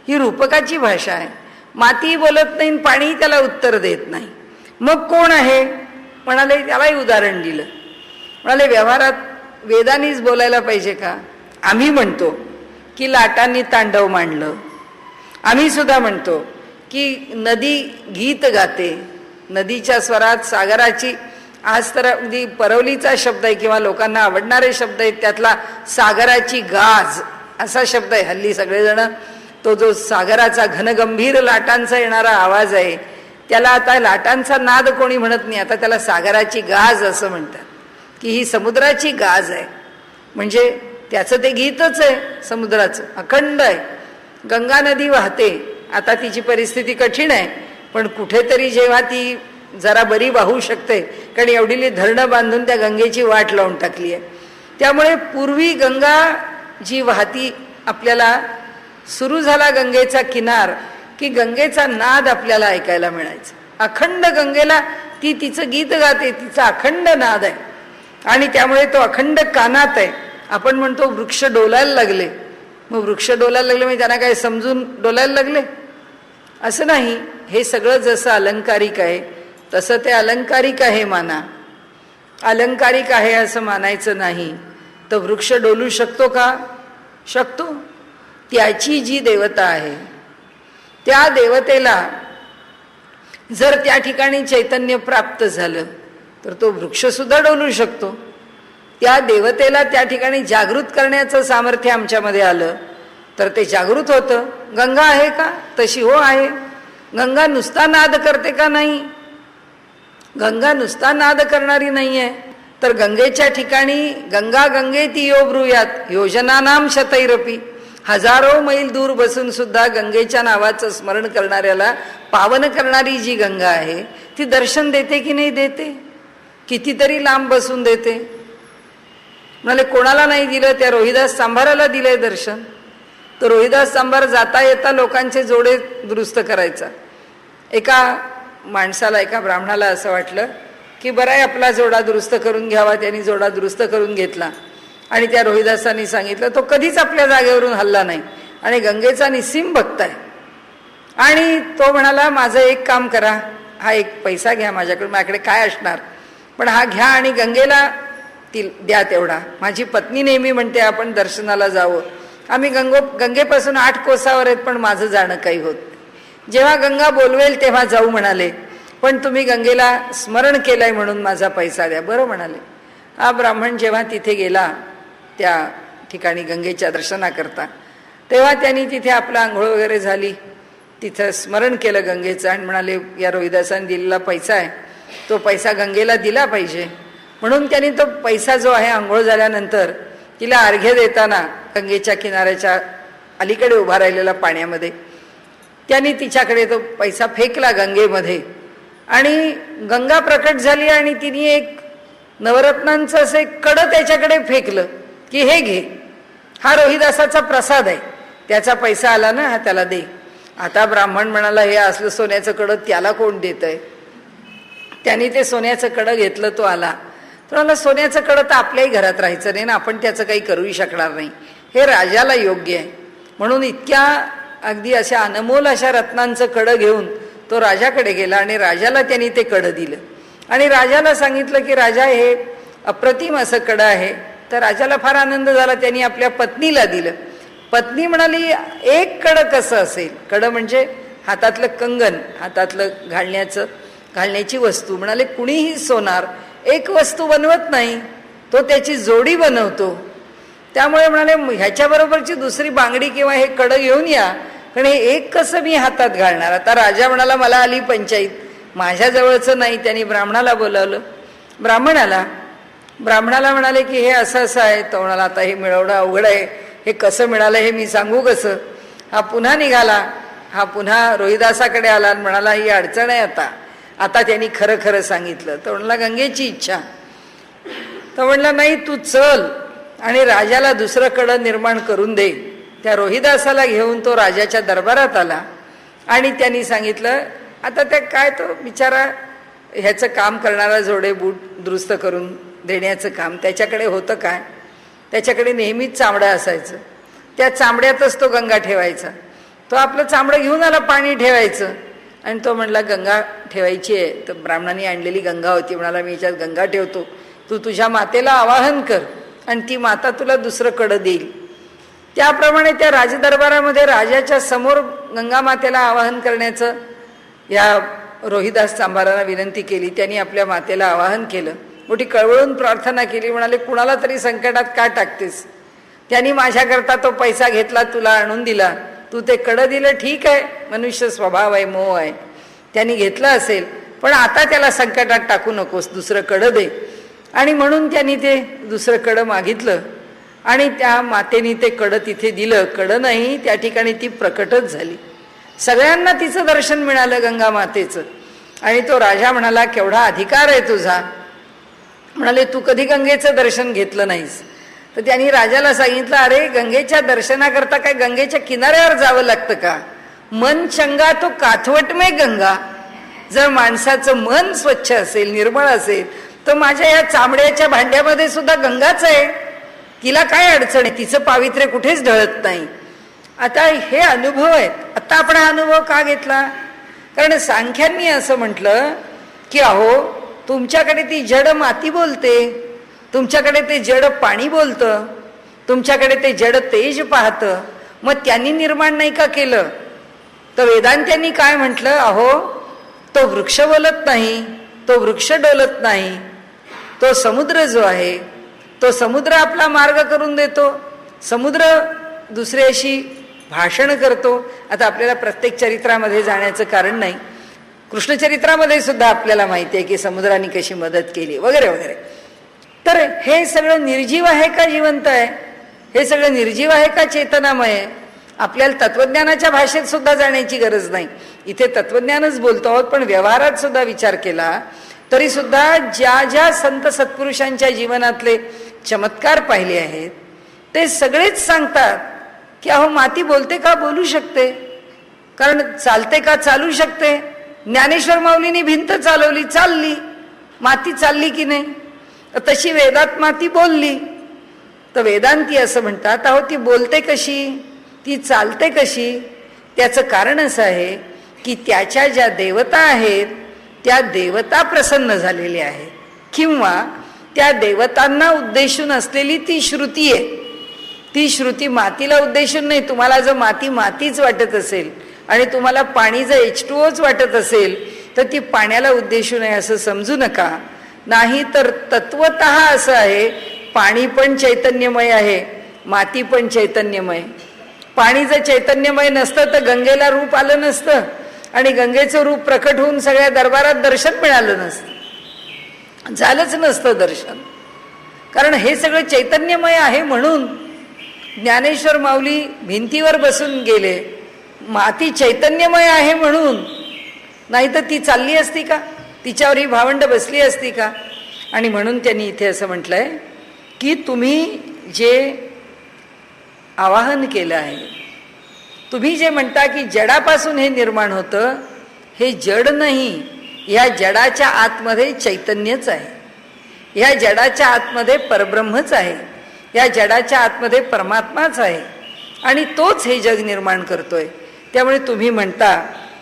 ही रूपकाची भाषा आहे. माती बोलत नाही, पाणी त्याला उत्तर देत नाही. मग कोण आहे. म्हणाले त्यालाही उदाहरण दिलं. म्हणाले व्यवहारात वेदांनीच बोलायला पाहिजे का. आम्ही म्हणतो की लाटांनी तांडव मांडलं, आम्ही सुद्धा म्हणतो की नदी गीत गाते, नदीच्या स्वरात सागराची, आज तर अगदी परवलीचा शब्द आहे किंवा लोकांना आवडणारे शब्द आहेत, त्यातला सागराची गाज असा शब्द आहे. हल्ली सगळेजण तो जो सागराचा घनगंभीर लाटांचा येणारा आवाज आहे, त्याला आता लाटांचा नाद कोणी म्हणत नाही, आता त्याला सागराची गाज असं म्हणतात, की ही समुद्राची गाज आहे. म्हणजे त्याचं ते गीतच आहे समुद्राचं, अखंड आहे. गंगा नदी वाहते, आता तिची परिस्थिती कठीण आहे, पण कुठेतरी जेव्हा ती जरा बरी वाहू शकते, कारण एवढी धरणं बांधून त्या गंगेची वाट लावून टाकली आहे. त्यामुळे पूर्वी गंगा जी वाहती, आपल्याला सुरू झाला गंगेचा किनार की गंगेचा नाद आपल्याला ऐकायला मिळायचा. अखंड गंगेला ती तिचं गीत गाते, तिचा अखंड नाद आहे. आणि त्यामुळे तो अखंड कानात आहे. आपण म्हणतो वृक्ष डोलायला लागले, मग वृक्ष डोलायला लागले म्हणजे त्यांना काय समजून डोलायला लागले असं नाही. हे सगळं जसं अलंकारिक आहे तसं ते अलंकारिक आहे माना. अलंकारिक आहे असं मानायचं नाही. तर वृक्ष डोलू शकतो का? शकतो. त्याची जी देवता आहे त्या देवतेला जर त्या ठिकाणी चैतन्य प्राप्त झालं तर तो वृक्ष सुद्धा डोलू शकतो. त्या देवतेला त्या ठिकाणी जागृत करण्याचं सामर्थ्य आमच्यामध्ये आलं तर ते जागृत होतं. गंगा आहे का? तशी हो आहे. गंगा नुसता नाद करते का? नाही. गंगा नुसता नाद करणारी नाही आहे. तर गंगेच्या ठिकाणी गंगा गंगेती यो ब्रूयात योजनानाम शतैरपी, हजारो मैल दूर बसून सुद्धा गंगेच्या नावाचं स्मरण करणाऱ्याला पावन करणारी जी गंगा आहे ती दर्शन देते की नाही देते? कितीतरी लांब बसून देते. म्हणाले कोणाला नाही दिलं? त्या रोहिदास सांभाराला दिलंय दर्शन. तर रोहिदास सांभार जाता येता लोकांचे जोडे दुरुस्त करायचा. एका माणसाला, एका ब्राह्मणाला असं वाटलं की बरं आहे आपला जोडा दुरुस्त करून घ्यावा. त्यांनी जोडा दुरुस्त करून घेतला आणि त्या रोहिदासांनी सांगितलं, तो कधीच आपल्या जागेवरून हल्ला नाही आणि गंगेचा निस्सीम भक्त आहे. आणि तो म्हणाला माझं एक काम करा, हा एक पैसा घ्या माझ्याकडे काय असणार, पण हा घ्या आणि गंगेला द्या तेवढा. माझी पत्नी नेहमी म्हणते आपण दर्शनाला जावं. आम्ही गंगेपासून 8 कोसावर आहेत, पण माझं जाणं काही होत नाही. जेव्हा गंगा बोलवेल तेव्हा जाऊ म्हणाले, पण तुम्ही गंगेला स्मरण केलंय म्हणून माझा पैसा द्या. बरं म्हणाले. हा ब्राह्मण जेव्हा तिथे गेला त्या ठिकाणी गंगेच्या दर्शनाकरता, तेव्हा त्यांनी तिथे आपला आंघोळ वगैरे झाली, तिथं स्मरण केलं गंगेचं आणि म्हणाले या रोहिदासाने दिलेला पैसा आहे, तो पैसा गंगेला दिला पाहिजे. म्हणून त्यांनी तो पैसा जो आहे आंघोळ झाल्यानंतर तिला अर्घ्य देताना गंगेच्या किनाऱ्याच्या अलीकडे उभा राहिलेला पाण्यामध्ये त्यांनी तिच्याकडे तो पैसा फेकला गंगेमध्ये आणि गंगा प्रकट झाली आणि तिने एक नवरत्नांचं असं एक कडं त्याच्याकडे फेकलं की हे घे, हा रोहिदासाचा प्रसाद आहे, त्याचा पैसा आला ना, हा त्याला दे. आता ब्राह्मण म्हणाला हे असलं सोन्याचं कडं त्याला कोण देतंय? त्यांनी ते सोन्याचं कडं घेतलं, तो आला. तर मला सोन्याचं कडं तर आपल्याही घरात राहायचं नाही ना, आपण त्याचं काही करूही शकणार नाही, हे राजाला योग्य आहे. म्हणून इतक्या अगदी अशा अनमोल अशा रत्नांचं कडं घेऊन तो राजाकडे गेला आणि राजाला त्यांनी ते कडं दिलं आणि राजाला सांगितलं की राजा हे अप्रतिम असं कडं आहे. तर राजाला फार आनंद झाला. त्यांनी आपल्या पत्नीला दिलं. पत्नी म्हणाली एक कडं कसं असेल? कडं म्हणजे हातातलं कंगन, हातातलं घालण्याची वस्तू. म्हणाले कुणीही सोनार एक वस्तू बनवत नाही, तो त्याची जोडी बनवतो. त्यामुळे म्हणाले ह्याच्याबरोबरची दुसरी बांगडी किंवा हे कडं घेऊन या, पण हे एक कसं मी हातात घालणार? आता राजा म्हणाला मला आली पंचायत, माझ्याजवळचं नाही. त्यांनी ब्राह्मणाला बोलावलं. ब्राह्मणाला म्हणाले की हे असं असं आहे. तो म्हणाला आता हे मिळवणं अवघड आहे, हे कसं मिळालं हे मी सांगू कसं? हा पुन्हा निघाला, हा पुन्हा रोहिदासाकडे आला आणि म्हणाला ही अडचण आहे आता त्यांनी खरं खरं सांगितलं. तो म्हणाला गंगेची इच्छा. तो म्हणला नाही तू चल आणि राजाला दुसरं कडं निर्माण करून दे. त्या रोहिदासाला घेऊन तो राजाच्या दरबारात आला आणि त्यांनी सांगितलं आता ते काय, तो बिचारा ह्याचं काम करणारा जोडे बूट दुरुस्त करून देण्याचं काम त्याच्याकडे होतं काय? त्याच्याकडे नेहमीच चामडं असायचं, त्या चामड्यातच तो गंगा ठेवायचा. तो आपलं चामडं घेऊन आला पाणी ठेवायचं आणि तो म्हणला गंगा ठेवायची आहे. तर ब्राह्मणाने आणलेली गंगा होती. म्हणाला मी याच्यात गंगा ठेवतो, तू तुझ्या मातेला आवाहन कर आणि ती माता तुला दुसरं कडं देईल. त्याप्रमाणे त्या राजदरबारामध्ये राजाच्या समोर गंगा मातेला आवाहन करण्याचं या रोहिदास सांभारांना विनंती केली. त्यांनी आपल्या मातेला आवाहन केलं, मोठी कळवळून प्रार्थना केली. म्हणाले कुणाला तरी संकटात का टाकतेस? त्यांनी माझ्याकरता तो पैसा घेतला, तुला आणून दिला, तू ते कडं दिलं ठीक आहे, मनुष्य स्वभाव आहे, मोह आहे, त्यांनी घेतलं असेल, पण आता त्याला संकटात टाकू नकोस, दुसरं कडं दे. आणि म्हणून त्यांनी ते दुसरं कडं मागितलं आणि त्या मातेने ते कडं तिथे दिलं. कडं नाही, त्या ठिकाणी ती प्रकटच झाली. सगळ्यांना तिचं दर्शन मिळालं गंगा मातेचं. आणि तो राजा म्हणाला, केवढा अधिकार आहे तुझा. म्हणाले, तू कधी गंगेचं दर्शन घेतलं नाहीस. तर त्यांनी राजाला सांगितलं, अरे गंगेच्या दर्शनाकरता काय गंगेच्या किनाऱ्यावर जावं लागतं का? मन चंगा तो काथवट में गंगा. जर माणसाचं मन स्वच्छ असेल, निर्मळ असेल, तर माझ्या या चामड्याच्या भांड्यामध्ये सुद्धा गंगाच आहे. तिला काय अडचण आहे, तिचं पावित्र्य कुठेच ढळत नाही. आता हे अनुभव आहेत. आता आपण हा अनुभव का घेतला? कारण सांख्यांनी असं म्हटलं की अहो, तुमच्याकडे ती जड माती बोलते, तुमच्याकडे ते जड पाणी बोलतं, तुमच्याकडे ते जड तेज पाहतं, मग त्यांनी निर्माण नाही का केलं? तर वेदांत्यांनी काय म्हटलं, अहो तो वृक्ष बोलत नाही, तो वृक्ष डोलत नाही, तो समुद्र जो आहे, तो समुद्र आपला मार्ग करून देतो. समुद्र दुसऱ्याशी भाषण करतो. आता आपल्याला प्रत्येक चरित्रामध्ये जाण्याचं कारण नाही, कृष्णचरित्रामध्ये सुद्धा आपल्याला माहिती आहे की समुद्राने कशी मदत केली वगैरे वगैरे. तर हे सगळं निर्जीव आहे का जिवंत आहे? हे सगळं निर्जीव आहे का चेतनामय आहे? आपल्याला तत्वज्ञानाच्या भाषेत सुद्धा जाण्याची गरज नाही. इथे तत्वज्ञानच बोलतो आहोत, पण व्यवहारात सुद्धा विचार केला तरी सुद्धा ज्या ज्या संत सत्पुरुषांच्या जीवनातले चमत्कार पाहिले आहेत ते सगळेच सांगतात की अहो, माती बोलते का? बोलू शकते. कारण चालते का? चालू शकते. ज्ञानेश्वर माऊलींनी भिंत चालवली, चालली. माती चालली की नाही? तशी वेदात माती बोलली. तर वेदांती असं म्हणतात, अहो ती बोलते कशी, ती चालते कशी? त्याचं कारण असं आहे की त्याच्या ज्या देवता आहेत त्या देवता प्रसन्न झालेल्या आहेत, किंवा त्या देवतांना उद्देशून असलेली ती श्रुती आहे. ती श्रुती मातीला उद्देशून नाही. तुम्हाला जर माती मातीच वाटत असेल आणि तुम्हाला पाणी जर H2Oच वाटत असेल तर ती पाण्याला उद्देशून आहे असं समजू नका. नाही तर तत्वतः असं आहे, पाणी पण चैतन्यमय आहे, माती पण चैतन्यमय. पाणी जर चैतन्यमय नसतं तर गंगेला रूप आलं नसतं आणि गंगेचं रूप प्रकट होऊन सगळ्या दरबारात दर्शन मिळालं नसतं, झालंच नसतं दर्शन. कारण हे सगळं चैतन्यमय आहे म्हणून ज्ञानेश्वर माऊली भिंतीवर बसून गेले. माती चैतन्यमय आहे म्हणून, नाही तर ती चालली असती का? तिच्यावर ही भावंड बसली असती का? आणि म्हणून त्यांनी इथे असं म्हटलंय की तुम्ही जे आवाहन केलं आहे, तुम्ही जे म्हणता की जडापासून हे निर्माण होतं, हे जड नाही. या जडाच्या आतमध्ये चैतन्यच आहे, या जडाच्या आतमध्ये परब्रह्मच आहे, या जडाच्या आतमध्ये परमात्माच आहे आणि तोच हे जग निर्माण करतोय. त्यामुळे तुम्ही म्हणता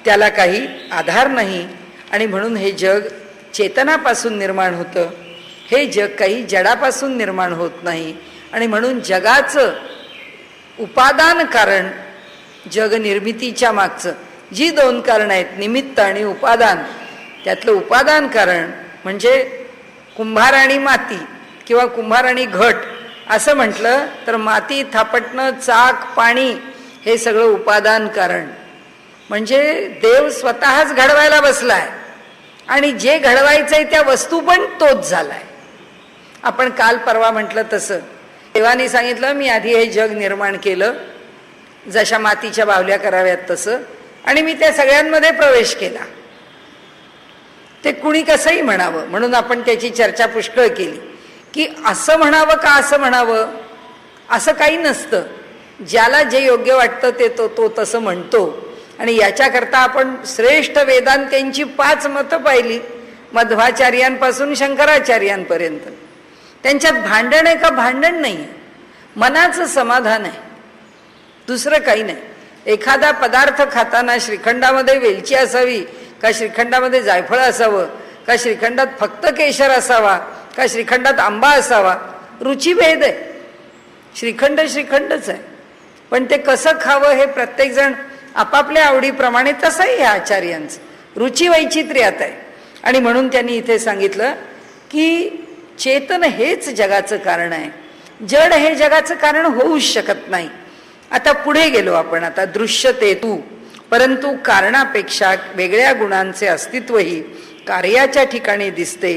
त्याला काही आधार नाही आणि म्हणून हे जग चेतनापासून निर्माण होतं. हे जग काही जडापासून निर्माण होत नाही आणि म्हणून जगाचं उपादान कारण, जग निर्मितीच्या मागचं जी दोन कारणं आहेत, निमित्त आणि उपादान, त्यातलं उपादान कारण म्हणजे कुंभार आणि माती किंवा कुंभार आणि घट असं म्हटलं तर माती, थापटणं, चाक, पाणी हे सगळं उपादान कारण. म्हणजे देव स्वतःच घडवायला बसलाय आणि जे घडवायचंय त्या वस्तू पण तोच झालाय. आपण काल परवा म्हटलं तसं देवाने सांगितलं, मी आधी हे जग निर्माण केलं, जशा मातीच्या बावल्या कराव्यात तसं, आणि मी त्या सगळ्यांमध्ये प्रवेश केला. ते कुणी कसंही म्हणावं, म्हणून आपण त्याची चर्चा पुष्कळ केली की असं म्हणावं का असं म्हणावं, असं काही नसतं. ज्याला जे योग्य वाटतं ते तो तसं म्हणतो. आणि याच्याकरता आपण श्रेष्ठ वेदांत्यांची 5 मतं पाहिली, मध्वाचार्यांपासून शंकराचार्यांपर्यंत. त्यांच्यात भांडण आहे का? भांडण नाही, मनाचं समाधान आहे, दुसरं काही नाही. एखादा पदार्थ खाताना श्रीखंडामध्ये वेलची असावी का श्रीखंडामध्ये जायफळ असावं का श्रीखंडात फक्त केशर असावा का श्रीखंडात आंबा असावा, रुचीभेद आहे. श्रीखंड श्रीखंडच आहे, पण ते कसं खावं हे प्रत्येकजण आपापल्या आवडीप्रमाणे, तसंही ह्या आचार्यांचं रुची वैचित्र्यात आहे. आणि म्हणून त्यांनी इथे सांगितलं की चेतन हेच जगाचं कारण आहे, जड हे जगाचं कारण होऊच शकत नाही. आता पुढे गेलो आपण, आता दृश्यते तू, परंतु कारणापेक्षा वेगळ्या गुणांचे अस्तित्वही कार्याच्या ठिकाणी दिसते,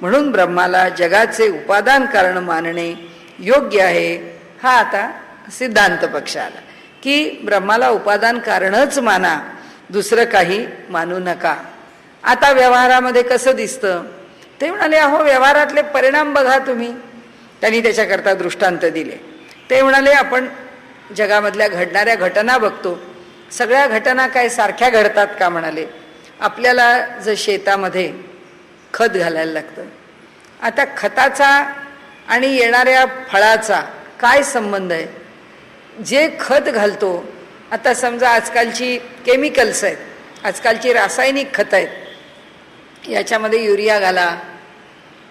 म्हणून ब्रह्माला जगाचे उपादान कारण मानणे योग्य आहे. हा आता सिद्धांत पक्ष आला की ब्रह्माला उपादान कारणच माना, दुसरं काही मानू नका. आता व्यवहारामध्ये कसं दिसतं ते म्हणाले, अहो व्यवहारातले परिणाम बघा तुम्ही. त्यांनी त्याच्याकरता दृष्टांत दिले. ते म्हणाले, आपण जगामधल्या घडणाऱ्या घटना बघतो, सगळ्या घटना काय सारख्या घडतात का? म्हणाले, आपल्याला जर शेतामध्ये खत घालायला लागतं, आता खताचा आणि येणाऱ्या फळाचा काय संबंध आहे? जे खत घालतो, आता समजा आजकालची केमिकल्स आहेत, आजकालची रासायनिक खतं आहेत, याच्यामध्ये युरिया घाला,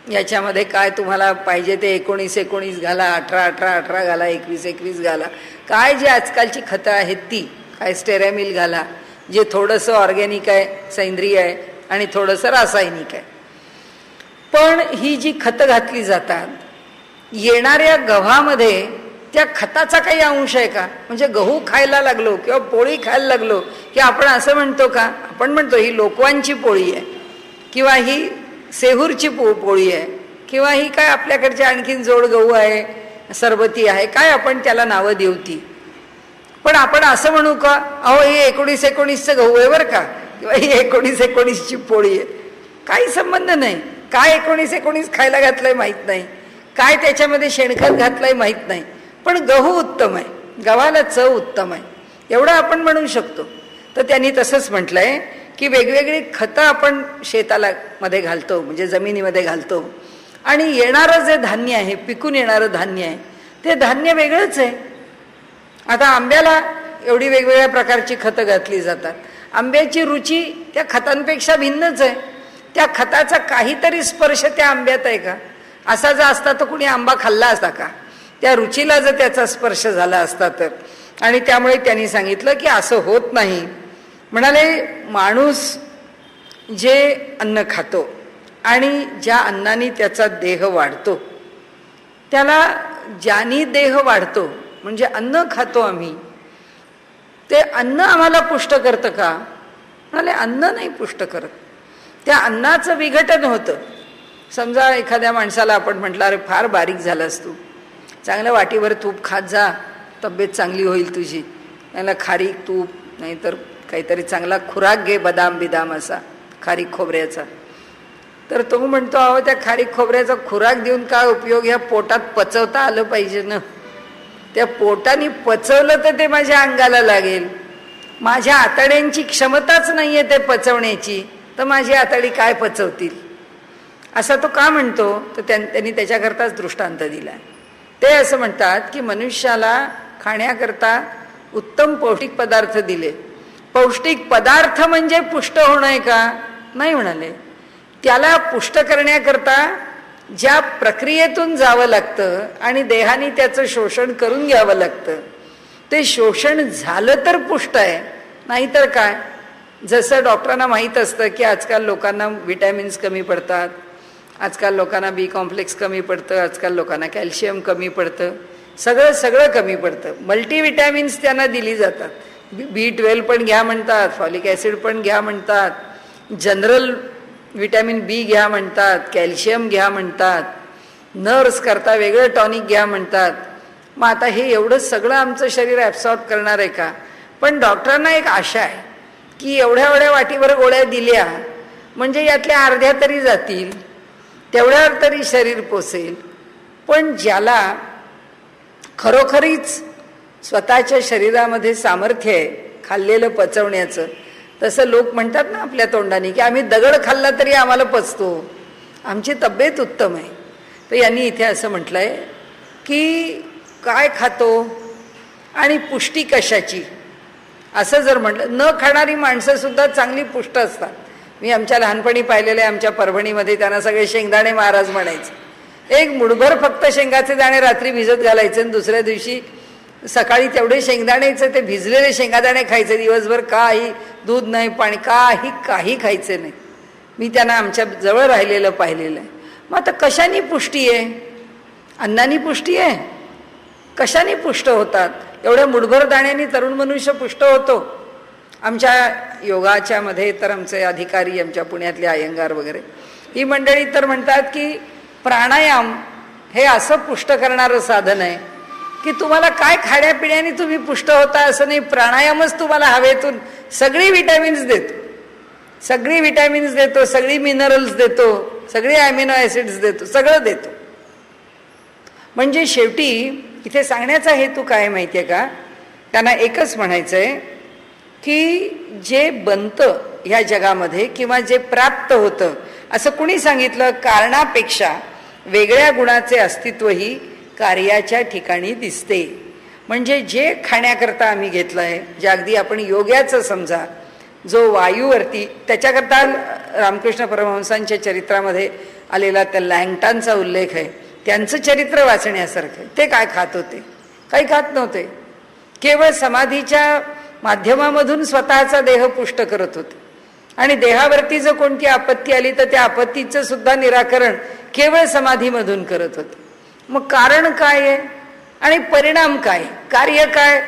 याच्यामध्ये काय तुम्हाला पाहिजे ते 19-19 घाला, 18-18 घाला, 21-21 घाला, काय जे आजकालची खतं आहेत ती, काय स्टेरॅमिल घाला, जे थोडंसं ऑर्गॅनिक आहे, सेंद्रिय आहे आणि थोडंसं रासायनिक आहे. पण ही जी खतं घातली जातात, येणाऱ्या गव्हामध्ये त्या खताचा काही अंश आहे का? म्हणजे गहू खायला लागलो किंवा पोळी खायला लागलो की आपण असं म्हणतो का? आपण म्हणतो ही लोकवांची पोळी आहे, किंवा ही सेहूरची पोळी आहे, किंवा ही काय आपल्याकडचे आणखीन जोड गहू आहे, सरबती आहे, काय आपण त्याला नावं देऊ ती. पण आपण असं म्हणू का, अहो हे 19-19चं गहू आहे बरं का, किंवा ही 19-19ची पोळी आहे? काही संबंध नाही. काय 19-19 खायला घातलंय माहीत नाही, काय त्याच्यामध्ये शेणखत घातलंय माहीत नाही, पण गहू उत्तम आहे, गव्हाला चव उत्तम आहे, एवढं आपण म्हणू शकतो. तर त्यांनी तसंच म्हटलंय की वेगवेगळी खतं आपण शेताला मध्ये घालतो, म्हणजे जमिनीमध्ये घालतो, आणि येणारं जे धान्य आहे, पिकून येणारं धान्य आहे, ते धान्य वेगळंच आहे. आता आंब्याला एवढी वेगवेगळ्या प्रकारची खतं घातली जातात, आंब्याची रुची त्या खतांपेक्षा भिन्नच आहे. त्या खताचा काहीतरी स्पर्श त्या आंब्यात आहे का? असा जर असता तर कुणी आंबा खाल्ला असता का? त्या रुचीला जर त्याचा स्पर्श झाला असता तर. आणि त्यामुळे त्यांनी सांगितलं की असं होत नाही. म्हणाले, माणूस जे अन्न खातो आणि ज्या अन्नाने त्याचा देह वाढतो, त्याला ज्यानी देह वाढतो, म्हणजे अन्न खातो आम्ही, ते अन्न आम्हाला पुष्ट करतं का? म्हणाले, अन्न नाही पुष्ट करत, त्या अन्नाचं विघटन होतं. समजा एखाद्या माणसाला आपण म्हटलं, अरे फार बारीक झालास तू, चांगलं वाटीभर तूप खात जा, तब्येत चांगली होईल तुझी, त्याला खारीक तूप नाहीतर काहीतरी चांगला खुराक घे, बदाम बिदाम असा खारीक खोबऱ्याचा. तर तो म्हणतो, अहो त्या खारीक खोबऱ्याचा खुराक देऊन काय उपयोग, ह्या पोटात पचवता आलं पाहिजे ना. त्या पोटाने पचवलं तर ते माझ्या अंगाला लागेल, माझ्या आतड्यांची क्षमताच नाही आहे ते पचवण्याची, तर माझी आतडी काय पचवतील, असा तो का म्हणतो? तर त्यांनी त्याच्याकरताच दृष्टांत दिला. ते असं म्हणतात की मनुष्याला खाण्याकरता उत्तम पौष्टिक पदार्थ दिले. पौष्टिक पदार्थ म्हणजे पुष्ट होणं आहे का? नाही म्हणाले. त्याला पुष्ट करण्याकरता ज्या प्रक्रियेतून जावं लागतं आणि देहाने त्याचं शोषण करून घ्यावं लागतं, ते शोषण झालं तर पुष्ट आहे, नाहीतर काय. जसं डॉक्टरांना माहीत असतं की आजकाल लोकांना विटॅमिन्स कमी पडतात, आजकाल लोकांना बी कॉम्प्लेक्स कमी पडतं, आजकाल लोकांना कॅल्शियम कमी पडतं, सगळं कमी पडतं. मल्टीविटॅमिन्स त्यांना दिली जातात. B12 पण घ्या म्हणतात, फॉलिक ॲसिड पण घ्या म्हणतात, जनरल विटॅमिन बी घ्या म्हणतात, कॅल्शियम घ्या म्हणतात, नर्स करता वेगळं टॉनिक घ्या म्हणतात. मग आता हे एवढं सगळं आमचं शरीर ॲब्सॉर्ब करणार आहे का? पण डॉक्टरांना एक आशा आहे की एवढ्या वाटीवर गोळ्या दिल्या म्हणजे यातल्या अर्ध्या तरी जातील, तेवढ्यावर तरी शरीर पोसेल. पण ज्याला खरोखरीच स्वतःच्या शरीरामध्ये सामर्थ्य आहे खाल्लेलं पचवण्याचं, तसं लोक म्हणतात ना आपल्या तोंडाने की आम्ही दगड खाल्ला तरी आम्हाला पचतो, आमची तब्येत उत्तम आहे. तर यांनी इथे असं म्हटलंय की काय खातो आणि पुष्टी कशाची, असं जर म्हटलं, न खाणारी माणसं सुद्धा चांगली पुष्ट असतात. मी आमच्या लहानपणी पाहिलेलं आहे, आमच्या परभणीमध्ये त्यांना सगळे शेंगदाणे महाराज म्हणायचे. एक मुठभर फक्त शेंगाचे दाणे रात्री भिजत घालायचे आणि दुसऱ्या दिवशी सकाळी तेवढे शेंगदाण्याचं ते भिजलेले शेंगादाणे खायचे, दिवसभर काही दूध नाही, पाणी काही खायचे नाही. मी त्यांना आमच्या जवळ राहिलेलं पाहिलेलं आहे. मग आता कशाने पुष्टी आहे? अन्नानी पुष्टी आहे? कशाने पुष्ट होतात? एवढ्या मुठभर दाण्याने तरुण मनुष्य पुष्ट होतो. आमच्या योगाच्या मध्ये तर आमचे अधिकारी, आमच्या पुण्यातले अयंगार वगैरे ही मंडळी तर म्हणतात की प्राणायाम हे असं पुष्ट करणारं साधन आहे की तुम्हाला काय खाण्यापिण्याने तुम्ही पुष्ट होता असं नाही, प्राणायामच तुम्हाला हवेतून सगळी विटॅमिन्स देतो, सगळी विटॅमिन्स देतो, सगळी मिनरल्स देतो, सगळे ॲमिनो ॲसिड्स देतो, सगळं देतो. म्हणजे शेवटी इथे सांगण्याचा हेतू काय माहिती आहे का? त्यांना एकच म्हणायचं आहे की जे बनतं ह्या जगामध्ये किंवा जे प्राप्त होतं, असं कुणी सांगितलं, कारणापेक्षा वेगळ्या गुणाचे अस्तित्वही कार्याच्या ठिकाणी दिसते. म्हणजे जे खाण्याकरता आम्ही घेतलं आहे, जे अगदी आपण योग्याचं समजा, जो वायूवरती, त्याच्याकरता रामकृष्ण परमहंसांच्या चरित्रामध्ये आलेला त्या लँगटांचा उल्लेख आहे. त्यांचं चरित्र वाचण्यासारखं. ते काय खात होते? काही खात नव्हते. केवळ समाधीच्या माध्यमामधून स्वतःचा देह पुष्ट करत होते आणि देहावरती जर कोणती आपत्ती आली तर त्या आपत्तीचं सुद्धा निराकरण केवळ समाधीमधून करत होते. मग कारण काय आहे आणि परिणाम काय? कार्य काय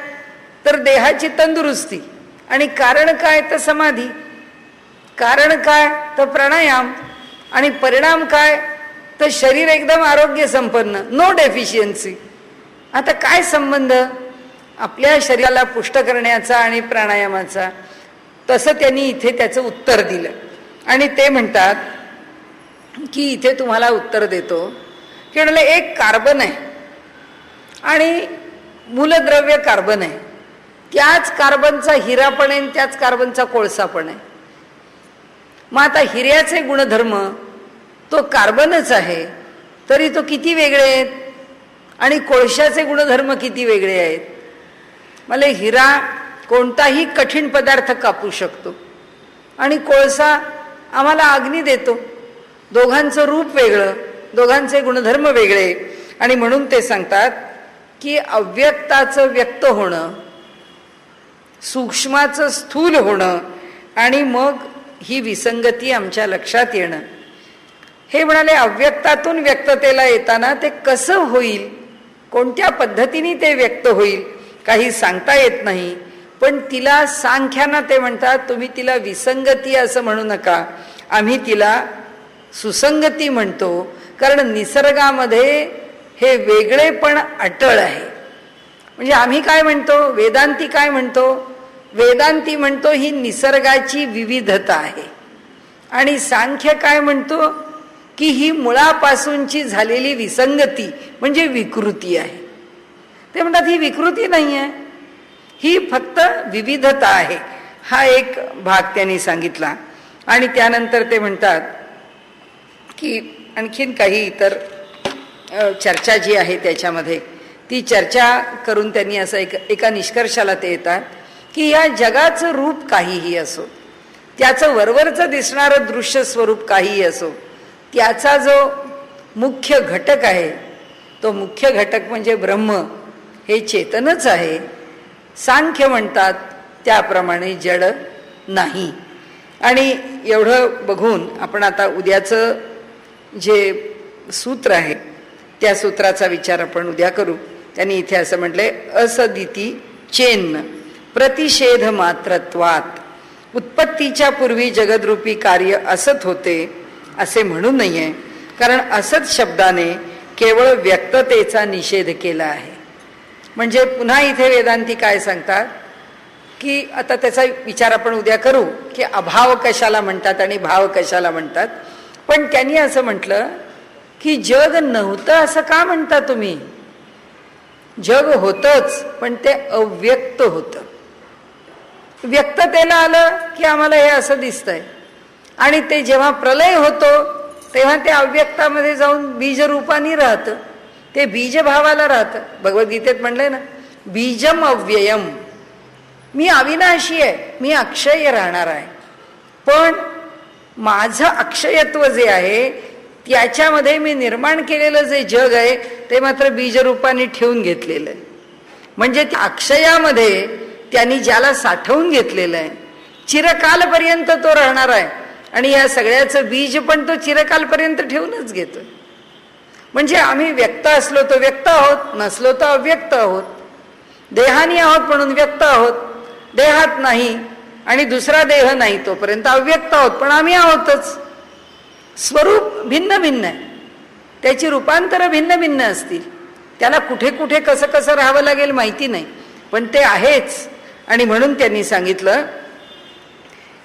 तर देहाची तंदुरुस्ती आणि कारण काय तर समाधी. कारण काय तर प्राणायाम आणि परिणाम काय तर शरीर एकदम आरोग्य संपन्न, नो डेफिशियन्सी. आता काय संबंध आपल्या शरीराला पुष्ट करण्याचा आणि प्राणायामाचा? तसं त्यांनी इथे त्याचं उत्तर दिलं आणि ते म्हणतात की इथे तुम्हाला उत्तर देतो की म्हणाले एक कार्बन आहे आणि मूलद्रव्य कार्बन आहे, त्याच कार्बनचा हिरा पण आहे, त्याच कार्बनचा कोळसा पण आहे. मग आता हिऱ्याचे गुणधर्म तो कार्बनच आहे, तरी तो किती वेगळे आहेत आणि कोळशाचे गुणधर्म किती वेगळे आहेत. मला हिरा कोणताही कठीण पदार्थ कापू शकतो आणि कोळसा आम्हाला अग्नी देतो. दोघांचं रूप वेगळं, दोघांचे गुणधर्म वेगळे. आणि म्हणून ते सांगतात की अव्यक्ताचं व्यक्त होणं, सूक्ष्माचं स्थूल होणं आणि मग ही विसंगती आमच्या लक्षात येणं. हे म्हणाले अव्यक्तातून व्यक्ततेला येताना ते कसं होईल, कोणत्या पद्धतीने ते व्यक्त होईल काही सांगता येत नाही. पण तिला सांख्यांना ते म्हणतात तुम्ही तिला विसंगती असं म्हणू नका, आम्ही तिला सुसंगती म्हणतो. कारण निसर्गामध्ये हे वेगळेपण अटळ आहे. म्हणजे आम्ही काय म्हणतो, वेदांती काय म्हणतो, वेदांती म्हणतो ही निसर्गाची विविधता आहे आणि सांख्य काय म्हणतो की ही मुळापासूनची झालेली विसंगती म्हणजे विकृती आहे. ते म्हणतात ही विकृती नाही आहे, ही फक्त विविधता आहे. हा एक भाग त्यांनी सांगितला. आणि त्यानंतर ते म्हणतात की आणखीन काही इतर चर्चा जी आहे त्याच्यामध्ये ती चर्चा करून त्यांनी असं एका निष्कर्षाला ते येतात की या जगाचं रूप काहीही असो, त्याचं वरवरचं दिसणारं दृश्य स्वरूप काहीही असो, त्याचा जो मुख्य घटक आहे तो मुख्य घटक म्हणजे ब्रह्म हे चेतनच आहे. सांख्य म्हणतात त्याप्रमाणे जड नाही. आणि एवढं बघून आपण आता उद्याचं जे सूत्र आहे त्या सूत्राचा विचार आपण उद्या करू. त्यांनी इथे असं म्हटलंय असदिती चेन्न प्रतिषेध मात्रत्वात, उत्पत्तीच्या पूर्वी जगदरूपी कार्य असत होते असे म्हणू नये, कारण असत शब्दाने केवळ व्यक्ततेचा निषेध केला आहे. म्हणजे पुन्हा इथे वेदांती काय सांगतात की आता त्याचा विचार आपण उद्या करू की अभाव कशाला म्हणतात आणि भाव कशाला म्हणतात. पण त्यांनी असं म्हटलं की जग नव्हतं असं का म्हणता तुम्ही? जग होतच पण ते अव्यक्त होतं. व्यक्ततेला आलं की आम्हाला हे असं दिसतंय आणि ते जेव्हा प्रलय होतो तेव्हा ते अव्यक्तामध्ये जाऊन बीजरूपाने राहतं, ते बीजभावाला राहतं. भगवद्गीतेत म्हणलंय ना बीजम अव्ययम, मी अविनाशी आहे, मी अक्षय राहणार आहे. पण माझं अक्षयत्व जे आहे त्याच्यामध्ये मी निर्माण केलेलं जे जग आहे ते मात्र बीजरूपाने ठेवून घेतलेलं आहे. म्हणजे त्या अक्षयामध्ये त्यांनी ज्याला साठवून घेतलेलं आहे चिरकालपर्यंत तो राहणार आहे आणि या सगळ्याचं बीज पण तो चिरकालपर्यंत ठेवूनच घेतोय. म्हणजे आम्ही व्यक्त असलो तो व्यक्त आहोत, नसलो तर अव्यक्त आहोत. देहानी आहोत म्हणून व्यक्त आहोत, देहात नाही आणि दुसरा देह नाही तोपर्यंत अव्यक्त आहोत, पण आम्ही आहोतच. स्वरूप भिन्न भिन्न आहे, त्याची रूपांतर भिन्न भिन्न असतील. त्याला कुठे कुठे कसं कसं राहावं लागेल माहिती नाही, पण ते आहेच. आणि म्हणून त्यांनी सांगितलं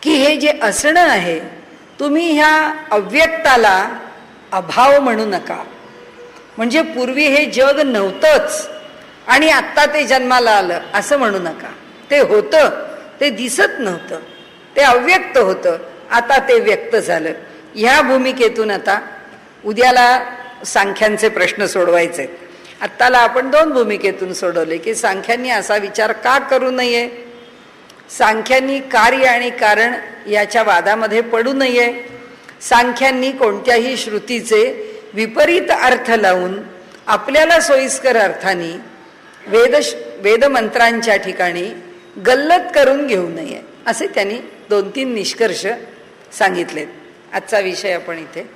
की हे जे असणं आहे, तुम्ही ह्या अव्यक्ताला अभाव म्हणू नका. म्हणजे पूर्वी हे जग नव्हतंच आणि आत्ता ते जन्माला आलं असं म्हणू नका. ते होतं, ते दिसत नव्हतं, ते अव्यक्त होतं, आता ते व्यक्त झालं. ह्या भूमिकेतून आता उद्याला सांख्यांचे प्रश्न सोडवायचे. आत्ताला आपण 2 भूमिकेतून सोडवले की सांख्यांनी असा विचार का करू नये, सांख्यांनी कार्य आणि कारण याच्या वादामध्ये पडू नये, सांख्यांनी कोणत्याही श्रुतीचे विपरीत अर्थ लावून आपल्याला सोयीस्कर अर्थाने वेदमंत्रांच्या ठिकाणी गल्लत करून घेऊ नये, असे त्यांनी 2-3 निष्कर्ष सांगितलेत. आजचा विषय आपण इथे